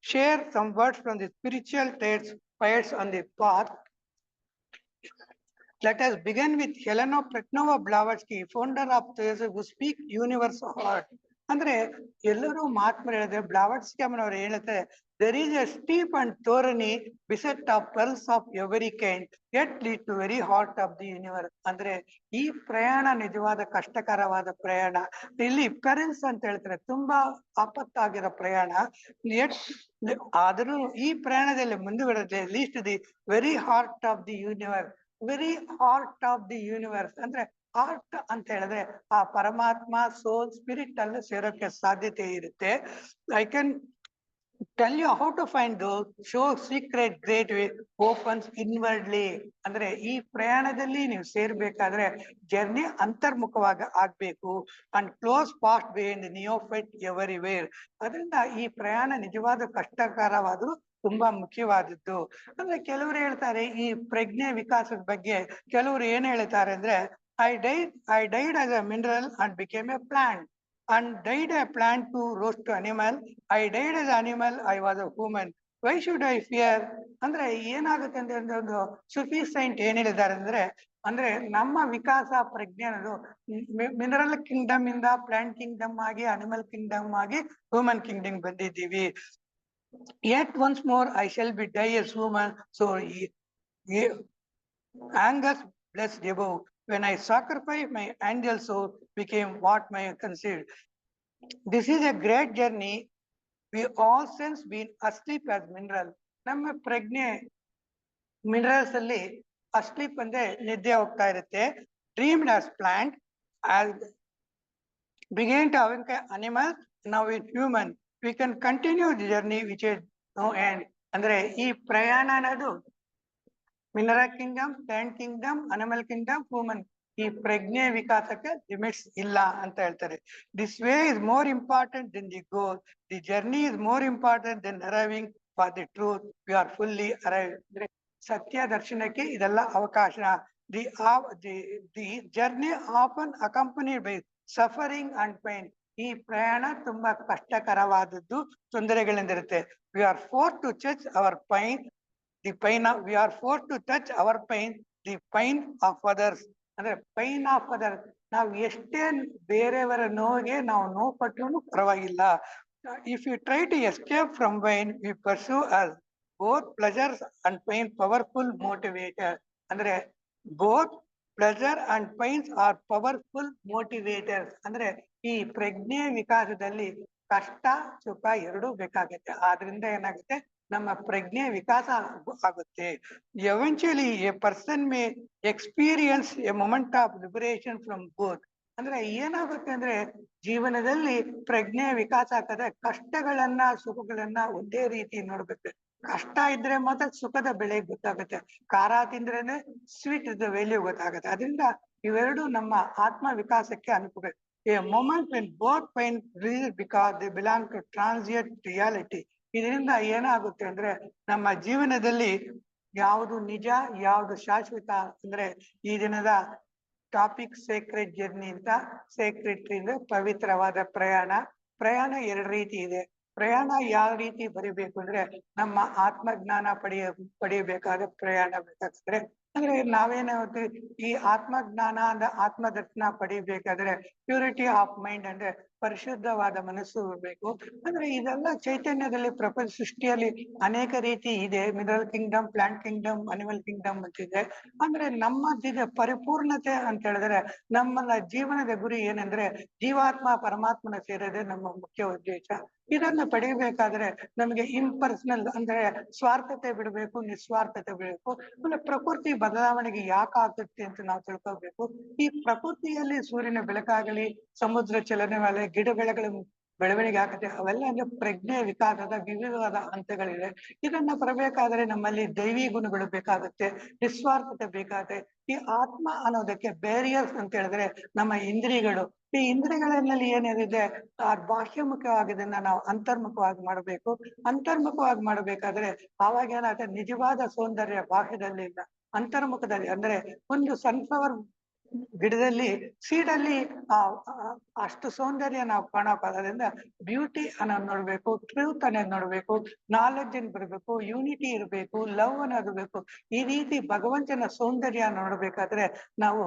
share some words from the spiritual poets on the path. Let us begin with Helena Petnova Blavatsky, founder of Theosophy, who speak universe heart. ಅಂದ್ರೆ ಎಲ್ಲರೂ ಮಹಾತ್ಮರು ಹೇಳಿದ್ರೆ, ಬ್ಲಾವಟ್ಸ್ಕಿ ಅಮ್ಮನವ್ರು ಹೇಳುತ್ತೆ, there is a steep and thorny beset of pearls of every kind, yet lead to very heart of the universe. ಅಂದ್ರೆ ಈ ಪ್ರಯಾಣ ನಿಜವಾದ ಕಷ್ಟಕರವಾದ ಪ್ರಯಾಣ. ಇಲ್ಲಿ ಪೆರಲ್ಸ್ ಅಂತ ಹೇಳ್ತಾರೆ, ತುಂಬಾ ಆಪತ್ತಾಗಿರೋ ಪ್ರಯಾಣ. ಆದರೂ ಈ ಪ್ರಯಾಣದಲ್ಲಿ ಮುಂದುವರೆದ್ರೆ least the very heart of the universe. ಅಂದ್ರೆ ಹಾರ್ಟ್ ಅಂತ ಹೇಳಿದ್ರೆ ಆ ಪರಮಾತ್ಮ, ಸೋಲ್, ಸ್ಪಿರಿಟ್ ಅಲ್ಲಿ ಸೇರೋಕೆ ಸಾಧ್ಯತೆ ಇರುತ್ತೆ. tell you how to find those show secret great way opens inwardly. ಅಂದ್ರೆ ಈ ಪ್ರಯಾಣದಲ್ಲಿ ನೀವು ಸೇರ್ಬೇಕಾದ್ರೆ ಜರ್ನಿ ಅಂತರ್ಮುಖವಾಗಿ ಆಗ್ಬೇಕು and close past behind neophyte everywhere. ಅದರಿಂದ ಈ ಪ್ರಯಾಣ ನಿಜವಾದ ಕಷ್ಟಕರವಾದ್ರೂ ತುಂಬಾ ಮುಖ್ಯವಾದದ್ದು. ಅಂದ್ರೆ ಕೆಲವರು ಹೇಳ್ತಾರೆ ಈ ಪ್ರಜ್ಞೆ ವಿಕಾಸದ ಬಗ್ಗೆ, ಕೆಲವರು ಏನ್ ಹೇಳ್ತಾರೆ ಅಂದ್ರೆ I died as a mineral and became a plant. And died a plant to roast to animal. I died as animal, I was a human. Why should I fear? ಅಂದ್ರೆ ಏನಾಗುತ್ತೆ ಅಂದ್ರೆ ಒಂದು ಸುಫಿ ಸೈಂಟ್ ಏನ್ ಹೇಳಿದ್ದಾರೆ ಅಂದ್ರೆ ನಮ್ಮ ವಿಕಾಸ ಪ್ರಜ್ಞೆ ಅನ್ನೋದು ಮಿನರಲ್ ಕಿಂಗ್ಡಮ್ ಇಂದ ಪ್ಲಾಂಟ್ ಕಿಂಗ್ಡಮ್ ಆಗಿ ಅನಿಮಲ್ ಕಿಂಗ್ಡಮ್ ಆಗಿ ಹ್ಯೂಮನ್ ಕಿಂಗ್ಡಮ್ ಬಂದಿದ್ದೀವಿ. Yet once more I shall be die as human. So Angus blessed above. When I sacrificed my angel soul, became what my conceived. This is a great journey. We all since been asleep as mineral. ನಮ್ಮ ಪ್ರಜ್ಞೆ minerals ಅಲ್ಲಿ asleep ಅಂದ್ರೆ ನಿದ್ದೆ ಹೋಗ್ತಾ ಇರುತ್ತೆ. Dreamed as plant, as began to having animal, now with human. We can continue the journey which is no end. ಅಂದ್ರೆ ಈ ಪ್ರಯಾಣ ಅನ್ನೋದು mineral kingdom, plant kingdom, animal kingdom, human, ಈ ಪ್ರಜ್ಞೆ ವಿಕಾಸಕ್ಕೆ ಲಿಮಿಟ್ಸ್ ಇಲ್ಲ ಅಂತ ಹೇಳ್ತಾರೆ. This way is more important than the goal. The journey is more important than arriving for the truth. We are fully arrive. ಅಂದ್ರೆ ಸತ್ಯ ದರ್ಶನಕ್ಕೆ ಇದೆಲ್ಲ ಅವಕಾಶ. The the journey often accompanied by suffering and pain. ಈ ಪ್ರಯಾಣ ತುಂಬಾ ಕಷ್ಟಕರವಾದದ್ದು, ತೊಂದರೆಗಳಿಂದಿರುತ್ತೆ. We are force to judge our pain. The pain of, we are forced to touch our pain, the pain of others. ಅಂದ್ರೆ ಪೈನ್ ಆಫ್ ಅದರ್. ನಾವು ಎಷ್ಟೇ ಬೇರೆಯವರ ನೋವಿಗೆ ನಾವು ನೋವು ಪಟ್ರು ಪರವಾಗಿಲ್ಲ. If you try to escape from pain, we pursue us both pleasures and pain powerful motivator. ಅಂದ್ರೆ both pleasure and pains are powerful motivators. ಅಂದ್ರೆ ಈ ಪ್ರಜ್ಞೆ ವಿಕಾಸದಲ್ಲಿ ಕಷ್ಟ ಸುಖ ಎರಡೂ ಬೇಕಾಗುತ್ತೆ. ಆದ್ರಿಂದ ಏನಾಗುತ್ತೆ, ನಮ್ಮ ಪ್ರಜ್ಞೆ ವಿಕಾಸ ಆಗುತ್ತೆ. Eventually a person may experience a moment of liberation from both. ಅಂದ್ರೆ ಏನಾಗುತ್ತೆ ಅಂದ್ರೆ ಜೀವನದಲ್ಲಿ ಪ್ರಜ್ಞೆ ವಿಕಾಸ ಆಗ್ತದೆ. ಕಷ್ಟಗಳನ್ನ ಸುಖಗಳನ್ನ ಒಂದೇ ರೀತಿ ನೋಡ್ಬೇಕು. ಕಷ್ಟ ಇದ್ರೆ ಮಾತ್ರ ಸುಖದ ಬೆಲೆ ಗೊತ್ತಾಗುತ್ತೆ. ಖಾರ ತಿಂದ್ರೇನೆ ಸ್ವೀಟ್ ಇದ್ದ ವ್ಯಾಲ್ಯೂ ಗೊತ್ತಾಗುತ್ತೆ. ಅದರಿಂದ ಇವೆರಡು ನಮ್ಮ ಆತ್ಮ ವಿಕಾಸಕ್ಕೆ ಅನುಕೂಲ. A moment when both pain because they belong to transient reality. ಇದರಿಂದ ಏನಾಗುತ್ತೆ ಅಂದ್ರೆ ನಮ್ಮ ಜೀವನದಲ್ಲಿ ಯಾವುದು ನಿಜ ಯಾವುದು ಶಾಶ್ವತ. ಅಂದ್ರೆ ಈ ದಿನದ ಟಾಪಿಕ್ ಸೇಕ್ರೆಡ್ ಜರ್ನಿ ಅಂತ. ಸೇಕ್ರೆಡ್ ಅಂದ್ರೆ ಪವಿತ್ರವಾದ ಪ್ರಯಾಣ. ಪ್ರಯಾಣ ಎರಡು ರೀತಿ ಇದೆ. ಪ್ರಯಾಣ ಯಾವ ರೀತಿ ಬರಿಬೇಕು ಅಂದ್ರೆ ನಮ್ಮ ಆತ್ಮಜ್ಞಾನ ಪಡೆಯಬೇಕಾದ ಪ್ರಯಾಣ ಬೇಕಾದ್ರೆ, ಅಂದ್ರೆ ನಾವೇನ್ ಹೇಳ್ತೀವಿ, ಈ ಆತ್ಮಜ್ಞಾನ ಅಂದ್ರೆ ಆತ್ಮದರ್ಶನ ಪಡಿಬೇಕಾದ್ರೆ ಪ್ಯೂರಿಟಿ ಆಫ್ ಮೈಂಡ್ ಅಂದ್ರೆ ಪರಿಶುದ್ಧವಾದ ಮನಸ್ಸು ಇರಬೇಕು. ಅಂದ್ರೆ ಇದೆಲ್ಲ ಚೈತನ್ಯದಲ್ಲಿ ಪ್ರಪಂಚ ಸೃಷ್ಟಿಯಲ್ಲಿ ಅನೇಕ ರೀತಿ ಇದೆ. Mineral kingdom, plant kingdom, animal Kingdom ಅಂತಿದೆ. ಅಂದ್ರೆ ನಮ್ಮ ಪರಿಪೂರ್ಣತೆ ಅಂತ ಹೇಳಿದ್ರೆ ನಮ್ಮ ಜೀವನದ ಗುರಿ ಏನಂದ್ರೆ ಜೀವಾತ್ಮ ಪರಮಾತ್ಮನ ಸೇರೋದೇ ನಮ್ಮ ಮುಖ್ಯ ಉದ್ದೇಶ. ಇದನ್ನ ಪಡೆಯಬೇಕಾದ್ರೆ ನಮಗೆ ಇಂಪರ್ಸನಲ್ ಅಂದ್ರೆ ಸ್ವಾರ್ಥತೆ ಬಿಡಬೇಕು, ನಿಸ್ವಾರ್ಥತೆ ಬಿಡಬೇಕು. ಆಮೇಲೆ ಪ್ರಕೃತಿ ಬದಲಾವಣೆಗೆ ಯಾಕೆ ಆಗುತ್ತೆ ಅಂತ ನಾವು ತಿಳ್ಕೊಬೇಕು. ಈ ಪ್ರಕೃತಿಯಲ್ಲಿ ಸೂರ್ಯನ ಬೆಳಕಾಗಲಿ, ಸಮುದ್ರ ಚಲನೆವಾಗಲಿ, ಗಿಡ ಬೆಳವಣಿಗೆ ಆಗುತ್ತೆ. ಅವೆಲ್ಲ ಅಂದ್ರೆ ಪ್ರಜ್ಞೆ ವಿಕಾಸದ ವಿವಿಧವಾದ ಹಂತಗಳಿವೆ. ಇದನ್ನ ಬರಬೇಕಾದ್ರೆ ನಮ್ಮಲ್ಲಿ ದೈವಿ ಗುಣಗಳು ಬೇಕಾಗುತ್ತೆ, ನಿಸ್ವಾರ್ಥತೆ ಬೇಕಾಗುತ್ತೆ. ಈ ಆತ್ಮ ಅನ್ನೋದಕ್ಕೆ ಬ್ಯಾರಿಯರ್ಸ್ ಅಂತ ಹೇಳಿದ್ರೆ ನಮ್ಮ ಇಂದ್ರಿಯಗಳು. ಈ ಇಂದ್ರಿಯಗಳಲ್ಲಿ ಏನಿದೆ ಆ ಬಾಹ್ಯಮುಖವಾಗಿದ್ದನ್ನ ನಾವು ಅಂತರ್ಮುಖವಾಗಿ ಮಾಡಬೇಕು. ಅಂತರ್ಮುಖವಾಗಿ ಮಾಡಬೇಕಾದ್ರೆ ಆವಾಗ ಏನಾಗುತ್ತೆ, ನಿಜವಾದ ಸೌಂದರ್ಯ ಬಾಹ್ಯದಲ್ಲಿ ಇಲ್ಲ, ಅಂತರ್ಮುಖದಲ್ಲಿ. ಅಂದ್ರೆ ಒಂದು ಸನ್ಫ್ಲವರ್ ಗಿಡದಲ್ಲಿ ಸೀಡಲ್ಲಿ ಅಷ್ಟು ಸೌಂದರ್ಯ ನಾವು ಕಾಣೋಕ್ಕಾಗೋದ್ರಿಂದ ಬ್ಯೂಟಿ ಅನ್ನೋದು ನೋಡ್ಬೇಕು, ಟ್ರೂತ್ ಅನ್ನೋದು ನೋಡ್ಬೇಕು, ನಾಲೆಡ್ಜ್ ಅನ್ನು ಬರಬೇಕು, ಯೂನಿಟಿ ಇರಬೇಕು, ಲವ್ ಅನ್ನೋದು ಬೇಕು. ಈ ರೀತಿ ಭಗವಂತನ ಸೌಂದರ್ಯ ನೋಡ್ಬೇಕಾದ್ರೆ ನಾವು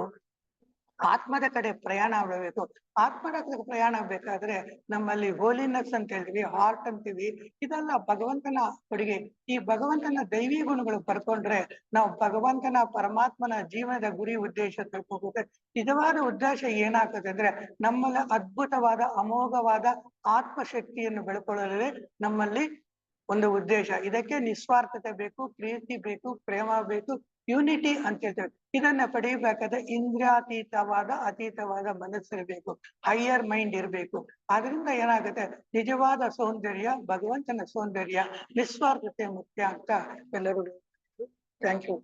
ಆತ್ಮದ ಕಡೆ ಪ್ರಯಾಣ ಮಾಡಬೇಕು. ಆತ್ಮದ ಕಡೆ ಪ್ರಯಾಣ ಬೇಕಾದ್ರೆ ನಮ್ಮಲ್ಲಿ ಹೋಲಿನೆಸ್ ಅಂತ ಹೇಳ್ತೀವಿ, ಹಾರ್ಟ್ ಅಂತೀವಿ. ಇದೆಲ್ಲ ಭಗವಂತನ ಕೊಡುಗೆ. ಈ ಭಗವಂತನ ದೈವಿ ಗುಣಗಳು ಬರ್ಕೊಂಡ್ರೆ ನಾವು ಭಗವಂತನ ಪರಮಾತ್ಮನ ಜೀವನದ ಗುರಿ ಉದ್ದೇಶ ತಿಳ್ಕೋಬೇಕು. ನಿಜವಾದ ಉದ್ದೇಶ ಏನಾಗ್ತದೆ ಅಂದ್ರೆ ನಮ್ಮಲ್ಲಿ ಅದ್ಭುತವಾದ ಅಮೋಘವಾದ ಆತ್ಮಶಕ್ತಿಯನ್ನು ಬೆಳ್ಕೊಳ್ಳೋದೇ ನಮ್ಮಲ್ಲಿ ಒಂದು ಉದ್ದೇಶ. ಇದಕ್ಕೆ ನಿಸ್ವಾರ್ಥತೆ ಬೇಕು, ಪ್ರೀತಿ ಬೇಕು, ಪ್ರೇಮ ಬೇಕು, ಯೂನಿಟಿ ಅಂತ ಹೇಳ್ತೇವೆ. ಇದನ್ನ ಪಡೆಯಬೇಕಾದ್ರೆ ಇಂದ್ರಿಯಾತೀತವಾದ ಅತೀತವಾದ ಮನಸ್ಸಿರ್ಬೇಕು, ಹೈಯರ್ ಮೈಂಡ್ ಇರ್ಬೇಕು. ಆದ್ರಿಂದ ಏನಾಗುತ್ತೆ, ನಿಜವಾದ ಸೌಂದರ್ಯ ಭಗವಂತನ ಸೌಂದರ್ಯ, ನಿಸ್ವಾರ್ಥತೆ ಮುಖ್ಯ ಅಂತ ಎಲ್ಲರೂ. Thank you.